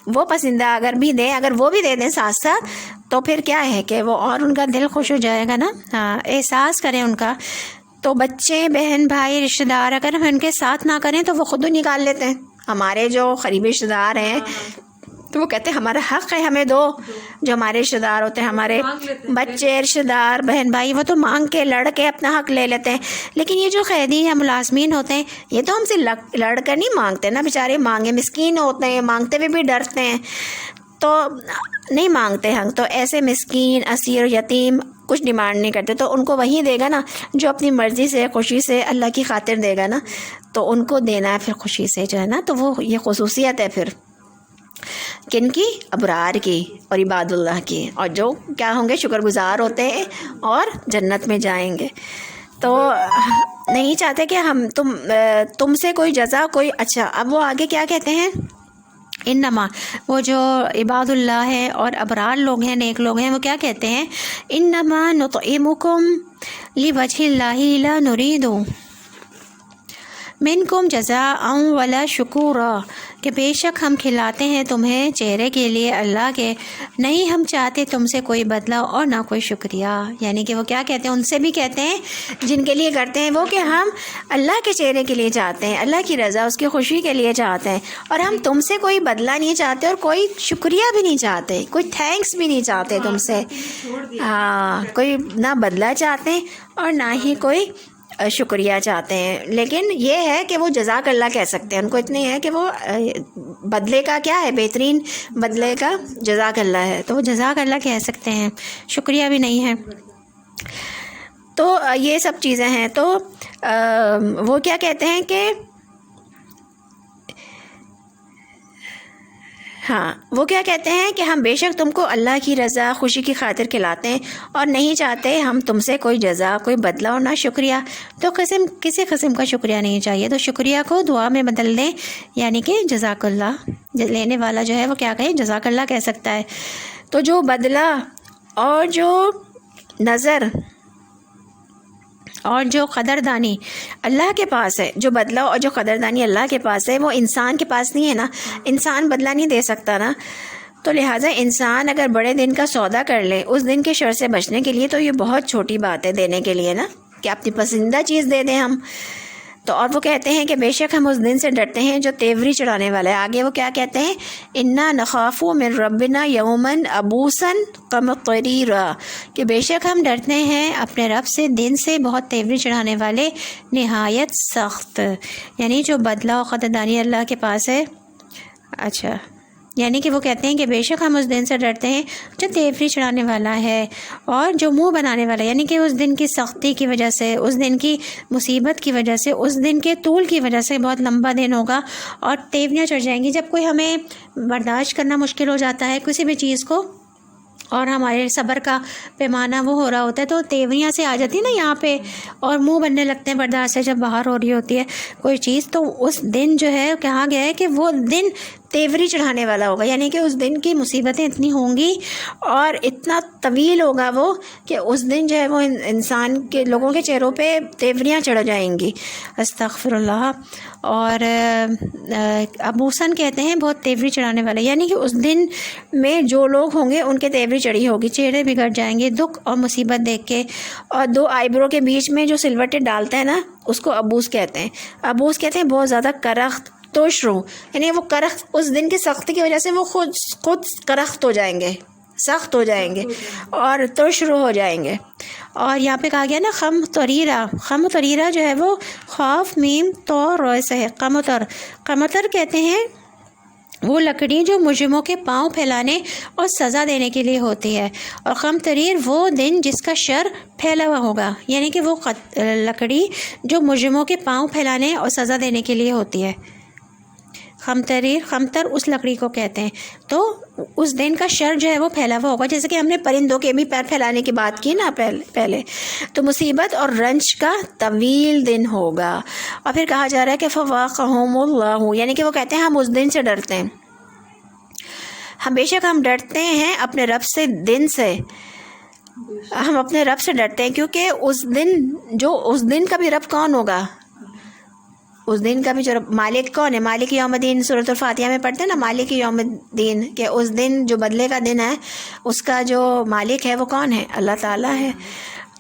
Speaker 1: وہ پسندہ اگر بھی دیں، اگر وہ بھی دے دیں ساتھ ساتھ تو پھر کیا ہے کہ وہ اور ان کا دل خوش ہو جائے گا نا. ہاں، احساس کریں ان کا. تو بچے، بہن، بھائی، رشتہ دار اگر ہم ان کے ساتھ نہ کریں تو وہ خود ہی نکال لیتے ہیں. ہمارے جو قریبی رشتہ دار ہیں تو وہ کہتے ہیں ہمارا حق ہے ہمیں دو. جو ہمارے رشتہ دار ہوتے ہیں، ہمارے بچے، رشتہ دار، بہن بھائی، وہ تو مانگ کے لڑ کے اپنا حق لے لیتے ہیں. لیکن یہ جو قیدی یا ملازمین ہوتے ہیں یہ تو ہم سے لڑ کر نہیں مانگتے نا، بیچارے مانگے مسکین ہوتے ہیں، مانگتے ہوئے بھی ڈرتے ہیں تو نہیں مانگتے ہم. تو ایسے مسکین، اسیر، یتیم کچھ ڈیمانڈ نہیں کرتے تو ان کو وہی دے گا نا جو اپنی مرضی سے، خوشی سے، اللہ کی خاطر دے گا نا. تو ان کو دینا ہے پھر خوشی سے جو ہے نا. تو وہ یہ خصوصیت ہے پھر کن کی؟ ابرار کی اور عباد اللہ کی، اور جو کیا ہوں گے؟ شکر گزار ہوتے ہیں اور جنت میں جائیں گے. تو نہیں چاہتے کہ ہم تم سے کوئی جزا، کوئی. اچھا، اب وہ آگے کیا کہتے ہیں؟ انما، وہ جو عباد اللہ ہے اور ابرار لوگ ہیں، نیک لوگ ہیں، وہ کیا کہتے ہیں؟ انما نطعمکم لوجہ اللہ لا نرید منکم جزاء ولا شکورا، کہ بے شک ہم کھلاتے ہیں تمہیں چہرے کے لیے اللہ کے، نہیں ہم چاہتے تم سے کوئی بدلہ اور نہ کوئی شکریہ. یعنی کہ وہ کیا کہتے ہیں؟ ان سے بھی کہتے ہیں جن کے لیے کرتے ہیں وہ، کہ ہم اللہ کے چہرے کے لیے چاہتے ہیں، اللہ کی رضا، اس کی خوشی کے لیے چاہتے ہیں، اور ہم تم سے کوئی بدلہ نہیں چاہتے اور کوئی شکریہ بھی نہیں چاہتے، کوئی تھینکس بھی نہیں چاہتے تم سے. ہاں، کوئی نہ بدلہ چاہتے ہیں اور نہ ہی کوئی شکریہ چاہتے ہیں. لیکن یہ ہے کہ وہ جزاک اللہ کہہ سکتے ہیں. ان کو اتنی ہے کہ وہ بدلے کا کیا ہے؟ بہترین بدلے کا جزاک اللہ ہے، تو وہ جزاک اللہ کہہ سکتے ہیں، شکریہ بھی نہیں ہے. تو یہ سب چیزیں ہیں. تو وہ کیا کہتے ہیں کہ ہاں، وہ کیا کہتے ہیں کہ ہم بے شک تم کو اللہ کی رضا، خوشی کی خاطر کھلاتے ہیں اور نہیں چاہتے ہم تم سے کوئی جزا، کوئی بدلہ اور نہ شکریہ. تو کسی قسم کا شکریہ نہیں چاہیے. تو شکریہ کو دعا میں بدل دیں، یعنی کہ جزاک اللہ. لینے والا جو ہے وہ کیا کہے؟ جزاک اللہ کہہ سکتا ہے. تو جو بدلہ اور جو نظر اور جو قدردانی اللہ کے پاس ہے، جو بدلہ اور جو قدردانی اللہ کے پاس ہے، وہ انسان کے پاس نہیں ہے نا. انسان بدلہ نہیں دے سکتا نا. تو لہٰذا انسان اگر بڑے دن کا سودا کر لے اس دن کے شر سے بچنے کے لیے، تو یہ بہت چھوٹی بات ہے دینے کے لیے نا، کہ اپنی پسندیدہ چیز دے دیں ہم. تو اور وہ کہتے ہیں کہ بے شک ہم اس دن سے ڈرتے ہیں جو تیوری چڑھانے والا ہے. آگے وہ کیا کہتے ہیں؟ انا نخاف من ربنا یوما عبوسا قمطریرا، کہ بے شک ہم ڈرتے ہیں اپنے رب سے دن سے بہت تیوری چڑھانے والے، نہایت سخت. یعنی جو بدلہ و قدردانی اللہ کے پاس ہے. اچھا، یعنی کہ وہ کہتے ہیں کہ بے شک ہم اس دن سے ڈرتے ہیں جو تیوری چڑھانے والا ہے اور جو منہ بنانے والا ہے. یعنی کہ اس دن کی سختی کی وجہ سے، اس دن کی مصیبت کی وجہ سے، اس دن کے طول کی وجہ سے بہت لمبا دن ہوگا اور تیوریاں چڑھ جائیں گی. جب کوئی ہمیں برداشت کرنا مشکل ہو جاتا ہے کسی بھی چیز کو اور ہمارے صبر کا پیمانہ وہ ہو رہا ہوتا ہے، تو تیوریاں سے آ جاتی ہے نا یہاں پہ، اور منہ بننے لگتے ہیں برداشت سے جب باہر ہو رہی ہوتی ہے کوئی چیز. تو اس دن جو ہے کہا گیا ہے کہ وہ دن تیوری چڑھانے والا ہوگا. یعنی کہ اس دن کی مصیبتیں اتنی ہوں گی اور اتنا طویل ہوگا وہ، کہ اس دن جو ہے وہ انسان کے، لوگوں کے چہروں پہ تیوریاں چڑھ جائیں گی. استغفر اللہ. اور ابوسن کہتے ہیں بہت تیوری چڑھانے والا. یعنی کہ اس دن میں جو لوگ ہوں گے ان کے تیوری چڑھی ہوگی، چہرے بگڑ جائیں گے دکھ اور مصیبت دیکھ کے. اور دو آئیبرو کے بیچ میں جو سلوٹے ڈالتے ہیں نا، اس کو ابوس کہتے ہیں. ابوس کہتے ہیں بہت زیادہ کرخت، ترش رو. یعنی وہ کرخت اس دن کی سختی کی وجہ سے وہ خود کرخت ہو جائیں گے، سخت ہو جائیں گے اور ترش رو ہو جائیں گے. اور یہاں پہ کہا گیا نا قمطریرا. قمطریرا جو ہے وہ خوف میم تو روئے سے ہے. قمطر کہتے ہیں وہ لکڑی جو مجرموں کے پاؤں پھیلانے اور سزا دینے کے لیے ہوتی ہے. اور قمطریر وہ دن جس کا شر پھیلا ہوا ہوگا. یعنی کہ وہ لکڑی جو مجرموں کے پاؤں پھیلانے اور سزا دینے کے لیے ہوتی ہے. قمطر اس لکڑی کو کہتے ہیں. تو اس دن کا شر جو ہے وہ پھیلا ہوا ہوگا، جیسے کہ ہم نے پرندوں کے بھی پیر پھیلانے کی بات کی نا پہلے. تو مصیبت اور رنج کا طویل دن ہوگا. اور پھر کہا جا رہا ہے کہ فواقہم اللہ، یعنی کہ وہ کہتے ہیں ہم اس دن سے ڈرتے ہیں. ہم بے شک ہم ڈرتے ہیں اپنے رب سے دن سے، ہم اپنے رب سے ڈرتے ہیں، کیونکہ اس دن کا بھی رب کون ہوگا؟ اس دن کا بھی جو مالک کون ہے؟ مالک یوم الدین سورۃ الفاتحہ میں پڑھتے ہیں نا، مالک یوم الدین، کہ اس دن جو بدلے کا دن ہے اس کا جو مالک ہے وہ کون ہے؟ اللہ تعالیٰ ہے۔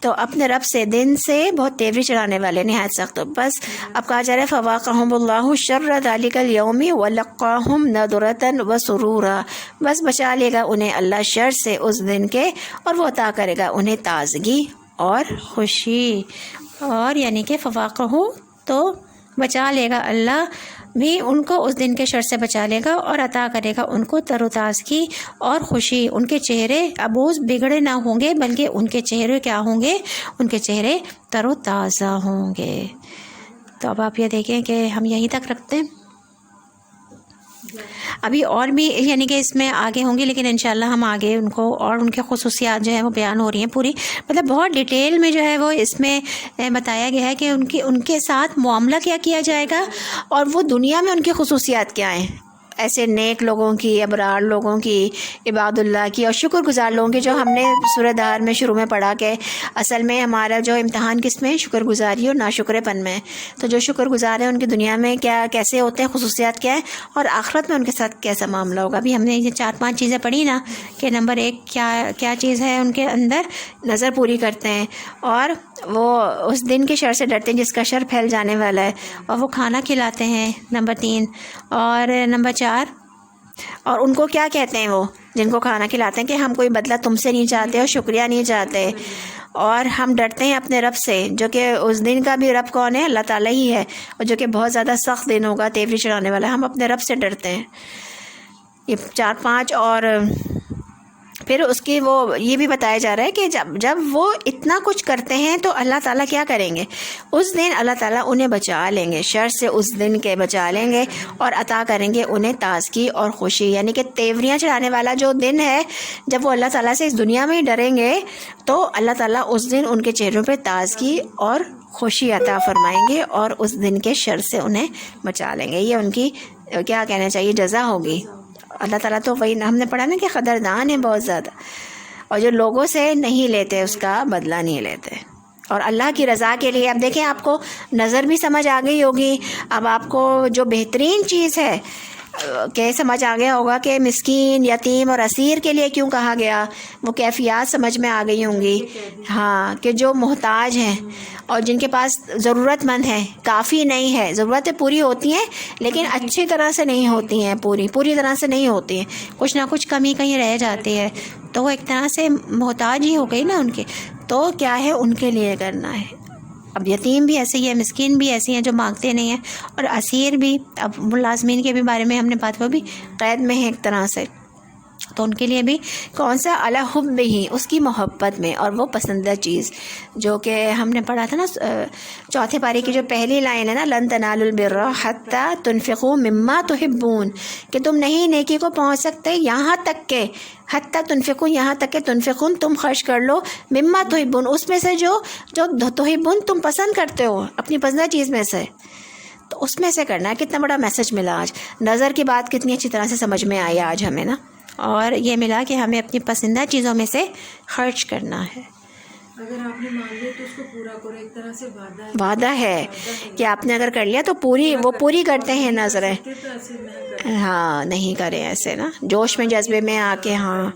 Speaker 1: تو اپنے رب سے دن سے بہت تیوری چڑھانے والے نہایت سخت۔ بس اب کہا جا رہا ہے فواقہم اللہ شر ذلک اليوم ولقاہم نضرۃ وسرورا، بس بچا لے گا انہیں اللہ شر سے اس دن کے، اور وہ عطا کرے گا انہیں تازگی اور خوشی۔ اور یعنی کہ فواقہم تو بچا لے گا اللہ بھی ان کو اس دن کے شر سے بچا لے گا، اور عطا کرے گا ان کو تر و تازگی اور خوشی۔ ان کے چہرے ابوس بگڑے نہ ہوں گے، بلکہ ان کے چہرے کیا ہوں گے؟ ان کے چہرے تر و تازہ ہوں گے۔ تو اب آپ یہ دیکھیں کہ ہم یہیں تک رکھتے ہیں، ابھی اور بھی یعنی کہ اس میں آگے ہوں گے، لیکن انشاءاللہ ہم آگے ان کو اور ان کے خصوصیات جو ہے وہ بیان ہو رہی ہیں پوری، مطلب بہت ڈیٹیل میں جو ہے وہ اس میں بتایا گیا ہے کہ ان کے ساتھ معاملہ کیا کیا جائے گا، اور وہ دنیا میں ان کی خصوصیات کیا ہیں، ایسے نیک لوگوں کی، ابرار لوگوں کی، عباد اللہ کی، اور شکر گزار لوگوں کی، جو ہم نے سورہ دہر میں شروع میں پڑھا کہ اصل میں ہمارا جو امتحان کس میں؟ شکر گزاری اور ناشکرے پن میں۔ تو جو شکر گزار ہیں ان کی دنیا میں کیا کیسے ہوتے ہیں، خصوصیات کیا ہیں، اور آخرت میں ان کے ساتھ کیسا معاملہ ہوگا۔ ابھی ہم نے یہ 4-5 چیزیں پڑھی نا، کہ نمبر 1 کیا چیز ہے ان کے اندر، نظر پوری کرتے ہیں، اور وہ اس دن کے شر سے ڈرتے ہیں جس کا شر پھیل جانے والا ہے، اور وہ کھانا کھلاتے ہیں، نمبر 3، اور نمبر 4، اور ان کو کیا کہتے ہیں وہ جن کو کھانا کھلاتے ہیں کہ ہم کوئی بدلہ تم سے نہیں چاہتے اور شکریہ نہیں چاہتے، اور ہم ڈرتے ہیں اپنے رب سے، جو کہ اس دن کا بھی رب کون ہے؟ اللہ تعالیٰ ہی ہے، اور جو کہ بہت زیادہ سخت دن ہوگا، تیوری چڑھانے والا، ہم اپنے رب سے ڈرتے ہیں۔ یہ 4-5، اور پھر اس کی وہ یہ بھی بتایا جا رہا ہے کہ جب وہ اتنا کچھ کرتے ہیں تو اللہ تعالیٰ کیا کریں گے؟ اس دن اللہ تعالیٰ انہیں بچا لیں گے، شر سے اس دن کے بچا لیں گے، اور عطا کریں گے انہیں تازگی اور خوشی، یعنی کہ تیوریاں چڑھانے والا جو دن ہے، جب وہ اللہ تعالیٰ سے اس دنیا میں ہی ڈریں گے تو اللہ تعالیٰ اس دن ان کے چہروں پہ تازگی اور خوشی عطا فرمائیں گے، اور اس دن کے شر سے انہیں بچا لیں گے۔ یہ ان کی کیا کہنا چاہیے؟ جزا ہوگی۔ اللہ تعالیٰ تو وہی ہم نے پڑھا نا کہ قدردان ہے بہت زیادہ، اور جو لوگوں سے نہیں لیتے اس کا بدلہ نہیں لیتے، اور اللہ کی رضا کے لیے۔ اب دیکھیں آپ کو نظر بھی سمجھ آ گئی ہوگی، اب آپ کو جو بہترین چیز ہے کہ سمجھ آ گیا ہوگا کہ مسکین، یتیم اور اسیر کے لیے کیوں کہا گیا، وہ کیفیات سمجھ میں آ گئی ہوں گی۔ ہاں، کہ جو محتاج ہیں اور جن کے پاس ضرورت مند ہے، کافی نہیں ہے، ضرورتیں پوری ہوتی ہیں لیکن اچھی طرح سے نہیں ہوتی ہیں، پوری طرح سے نہیں ہوتی ہیں، کچھ نہ کچھ کمی کہیں رہ جاتی ہے، تو وہ ایک طرح سے محتاج ہی ہو گئی نا ان کے، تو کیا ہے ان کے لیے کرنا ہے۔ اب یتیم بھی ایسے ہی ہے، مسکین بھی ایسی ہیں جو مانگتے نہیں ہیں، اور اسیر بھی، اب ملازمین کے بھی بارے میں ہم نے بات، وہ بھی قید میں ہیں ایک طرح سے، تو ان کے لیے بھی کون سا الحب ہی، اس کی محبت میں، اور وہ پسندیدہ چیز جو کہ ہم نے پڑھا تھا نا 4 پارے کی جو پہلی لائن ہے نا، لن تنالوا البر حتی تنفقوا مما تحبون، کہ تم نہیں نیکی کو پہنچ سکتے یہاں تک کہ حتی تنفقوا، یہاں تک کہ تنفقون، تم خرچ کر لو، مما تحبون، اس میں سے جو تحبون تم پسند کرتے ہو، اپنی پسندیدہ چیز میں سے، تو اس میں سے کرنا ہے۔ کتنا بڑا میسج ملا آج، نظر کی بات کتنی اچھی طرح سے سمجھ میں آئی آج ہمیں نا، اور یہ ملا کہ ہمیں اپنی پسندیدہ چیزوں میں سے خرچ کرنا ہے۔
Speaker 2: اگر آپ نے مان لیا تو اس کو پورا کرو، ایک طرح سے
Speaker 1: وعدہ ہے کہ آپ نے اگر کر لیا تو وہ پوری کرتے ہیں نظریں، ہاں نہیں کریں ایسے نا جوش میں جذبے میں آ کے، ہاں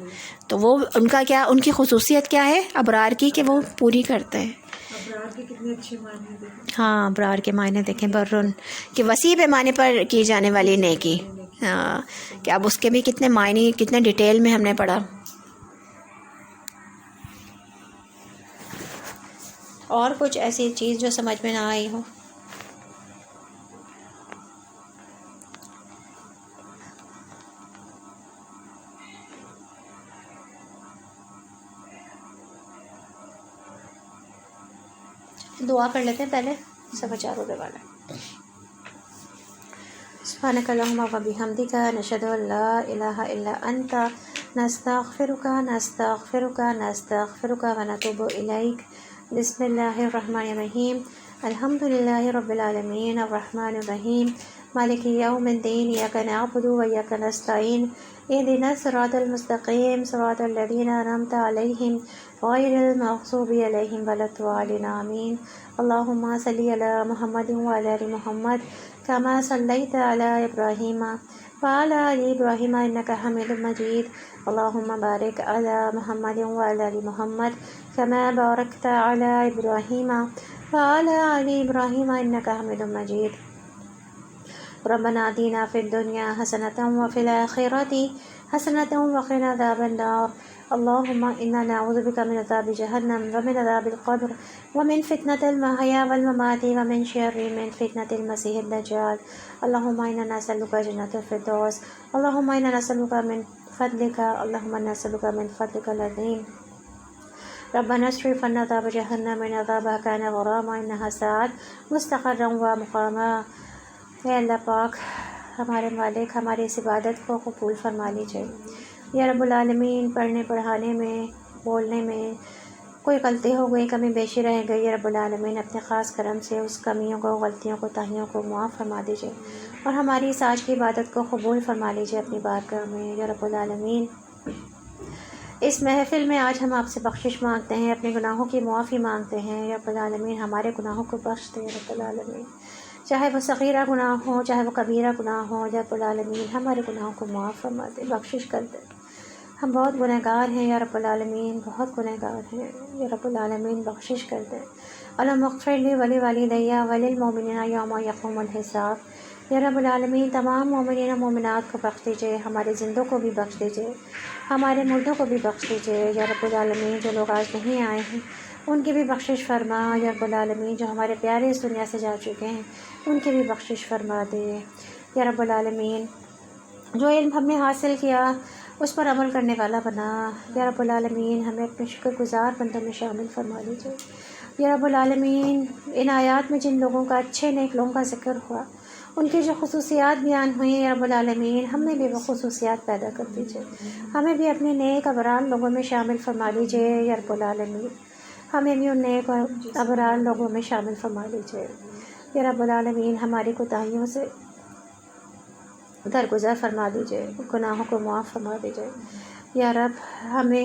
Speaker 1: تو وہ ان کا کیا، ان کی خصوصیت کیا ہے ابرار کی، کہ وہ پوری کرتے ہیں۔
Speaker 2: ابرار کے کتنے اچھے معنی دیکھیں،
Speaker 1: ہاں ابرار کے معنی دیکھیں، برن کہ وسیع پیمانے پر کی جانے والی نیکی، ہاں کہ اب اس کے بھی کتنے معنی، کتنے ڈیٹیل میں ہم نے پڑھا۔ اور کچھ ایسی چیز جو سمجھ میں نہ آئی ہو؟ دعا کر لیتے ہیں پہلے، سب 4 ہونے والا ہے۔ سبحانک اللہم و بحمدک، نشہد ان لا الہ الا انت، نستغفرک و نتوب الیک۔ بسم اللہ الرحمن الرحیم، الحمد للہ رب العالمین، الرحمن الرحیم، مالک یوم الدین، ایاک نعبد و ایاک نستعین، اہدنا الصراط المستقیم، صراط الذین انعمت علیہم غير المغضوب عليهم ولا الضالين آمين. اللهم صل على محمد وعلى آل محمد كما صليت على إبراهيم وعلى آل إبراهيم إنك حميد مجيد. اللهم بارك على محمد وعلى آل محمد كما باركت على إبراهيم وعلى آل إبراهيم إنك حميد مجيد. ربنا آتنا في الدنيا حسنة وفي الآخرة حسنة وقنا عذاب النار. اللهم إنا نعوذ بك من عذاب جهنم ومن عذاب القبر ومن فتنة المحيا والممات ومن من فتنة المسيح الدجال. اللهم إنا نسألك جنة الفردوس. اللهم إنا نسألك من فضلك. اللهم إنا نسألك من فضلك العظيم. ربنا اصرف عنا عذاب جهنم إن عذابها كان غراما إنها ساءت مستقرا ومقاما. اے اللہ پاک ہمارے مالک ہماری اس عبادت کو قبول فرما لیجیے. یا رب العالمین پڑھنے پڑھانے میں بولنے میں کوئی غلطی ہو گئی کمی بیشی رہ گئی یا رب العالمین اپنے خاص کرم سے اس کمیوں کو غلطیوں کو تاہیوں کو معاف فرما دیجیے اور ہماری اس آج کی عبادت کو قبول فرما لیجیے اپنی بارگاہ میں یا رب العالمین. اس محفل میں آج ہم آپ سے بخشش مانگتے ہیں اپنے گناہوں کی معافی مانگتے ہیں یا رب العالمین ہمارے گناہوں کو بخش دے رب العالمین. چاہے وہ صغیرہ گناہ ہوں چاہے وہ کبیرہ گناہ ہوں یا رب العالمین ہمارے گناہوں کو معاف فرما دے بخشش کر دے. ہم بہت گنہگار ہیں یا رب العالمین بہت گنہگار ہیں یا رب العالمین بخشش کر دے. اللہم اغفر لی ولی والدیہ وللمؤمنین یوم یقوم الحساب. یا رب العالمین تمام مومنین و مومنات کو بخش دیجیے ہمارے زندوں کو بھی بخش دیجیے ہمارے مردوں کو بھی بخش دیجیے یا رب العالمین. جو لوگ آج نہیں آئے ہیں ان کی بھی بخشش فرما یا رب العالمین. جو ہمارے پیارے اس دنیا سے جا چکے ہیں ان کی بھی بخشش فرما دے یا رب العالمین. جو علم ہم نے حاصل کیا اس پر عمل کرنے والا بنا یا رب العالمین. ہمیں اپنے شکر گزار بندوں میں شامل فرما لیجیے یا رب العالمین. ان آیات میں جن لوگوں کا اچھے نیک لوگوں کا ذکر ہوا ان کی جو خصوصیات بیان ہوئی یا رب العالمین ہمیں بھی وہ خصوصیات پیدا کر دیجیے. ہمیں بھی اپنے نیک ابرار لوگوں میں شامل فرما لیجیے یا رب العالمین. ہمیں بھی ان نیک ابرار لوگوں میں شامل فرما لیجیے یا رب العالمین. ہماری کوتاہیوں سے درگزر فرما دیجیے گناہوں کو معاف فرما دیجیے یا رب. ہمیں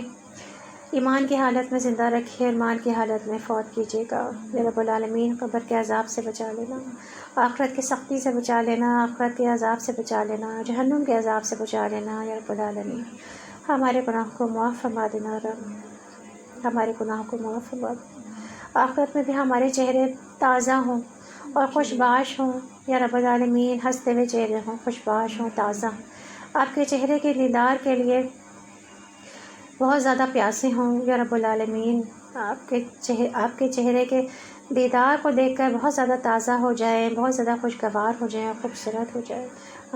Speaker 1: ایمان کی حالت میں زندہ رکھیے ایمان کی حالت میں فوت کیجیے گا یا رب العالمین. قبر کے عذاب سے بچا لینا آخرت کی سختی سے بچا لینا آخرت کے عذاب سے بچا لینا جہنم کے عذاب سے بچا لینا یا رب العالمین. ہمارے گناہوں کو معاف فرما دینا رب ہمارے گناہوں کو معاف فرما دینا. آخرت میں بھی ہمارے چہرے تازہ ہوں اور خوشباش ہوں یا رب العالمین. ہنستے ہوئے چہرے ہوں خوشباش ہوں تازہ ہوں. آپ کے چہرے کے دیدار کے لیے بہت زیادہ پیاسے ہوں یا رب العالمین. آپ کے چہرے کے دیدار کو دیکھ کر بہت زیادہ تازہ ہو جائیں بہت زیادہ خوشگوار ہو جائیں خوبصورت ہو جائیں.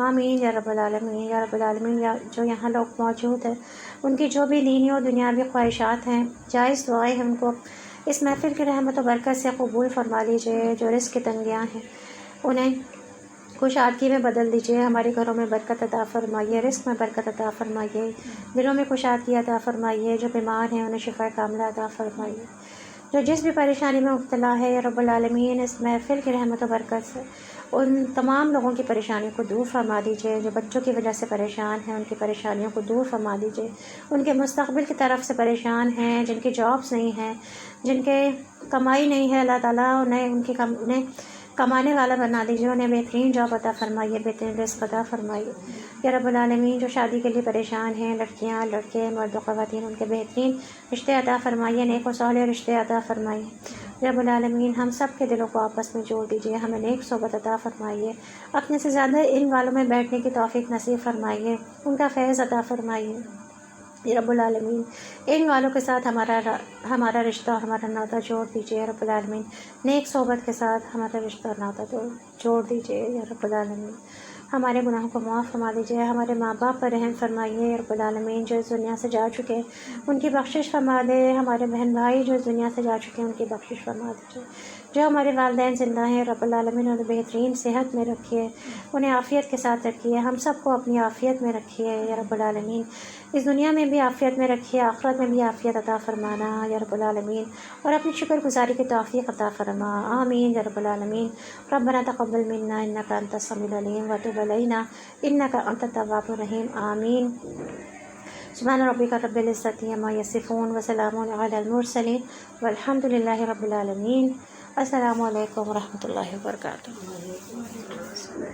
Speaker 1: آمین یا رب العالمین یا رب العالمین. جو یہاں لوگ موجود ہیں ان کی جو بھی دینی و دنیاوی خواہشات ہیں جائز دعائیں ہیں ان کو اس محفل کی رحمت و برکت سے قبول فرما لیجیے. جو رزق کی تنگیاں ہیں انہیں کشادگی میں بدل دیجیے. ہمارے گھروں میں برکت عطا فرمائیے رزق میں برکت عطا فرمائیے دلوں میں کشادگی عطا فرمائیے. جو بیمار ہیں انہیں شفا کاملہ عطا فرمائیے. جو جس بھی پریشانی میں مبتلا ہے یا رب العالمین اس محفل کی رحمت و برکت سے ان تمام لوگوں کی پریشانی کو دور فرما دیجیے. جو بچوں کی وجہ سے پریشان ہیں ان کی پریشانیوں کو دور فرما دیجیے. ان کے مستقبل کی طرف سے پریشان ہیں جن کی جابس نہیں ہیں جن کے کمائی نہیں ہے اللہ تعالیٰ انہیں کمانے والا بنا دیجیے. انہیں بہترین جاب عطا فرمائیے بہترین رزق عطا فرمائیے یا رب العالمین. جو شادی کے لیے پریشان ہیں لڑکیاں لڑکے مرد و خواتین ان کے بہترین رشتے عطا فرمائیے نیک و صالح رشتے عطا فرمائیے رب العالمین. ہم سب کے دلوں کو آپس میں جوڑ دیجیے ہمیں نیک صحبت عطا فرمائیے. اپنے سے زیادہ علم والوں میں بیٹھنے کی توفیق نصیب فرمائیے ان کا فیض عطا فرمائیے رب العالمین. علم والوں کے ساتھ ہمارا رشتہ ہمارا ناطہ جوڑ دیجیے رب العالمین. نیک صحبت کے ساتھ ہمارا رشتہ اور ناطہ جوڑ دیجیے یا رب العالمین. ہمارے گناہوں کو معاف فرما دیجیے. ہمارے ماں باپ پر رحم فرمائیے یا رب العالمین. جو اس دنیا سے جا چکے ان کی بخشش فرما دے. ہمارے بہن بھائی جو اس دنیا سے جا چکے ہیں ان کی بخشش فرما دیجیے. جو ہمارے والدین زندہ ہیں رب العالمین انہیں بہترین صحت میں رکھیے انہیں عافیت کے ساتھ رکھیے. ہم سب کو اپنی عافیت میں رکھیے یا رب العالمین. اس دنیا میں بھی عافیت میں رکھیے آخرت میں بھی عافیت عطا فرمانا یا رب العالمین. اور اپنی شکر گزاری کی توفیق عطا فرما آمین یا رب العالمین. ربنا تقبل منا انک انت السمیع العلیم وتب علینا انک انت التواب الرحیم آمین. سبحان ربک رب العزۃ عما یصفون وسلام علی المرسلین والحمد للہ رب العالمین. السلام علیکم ورحمۃ اللہ وبرکاتہ.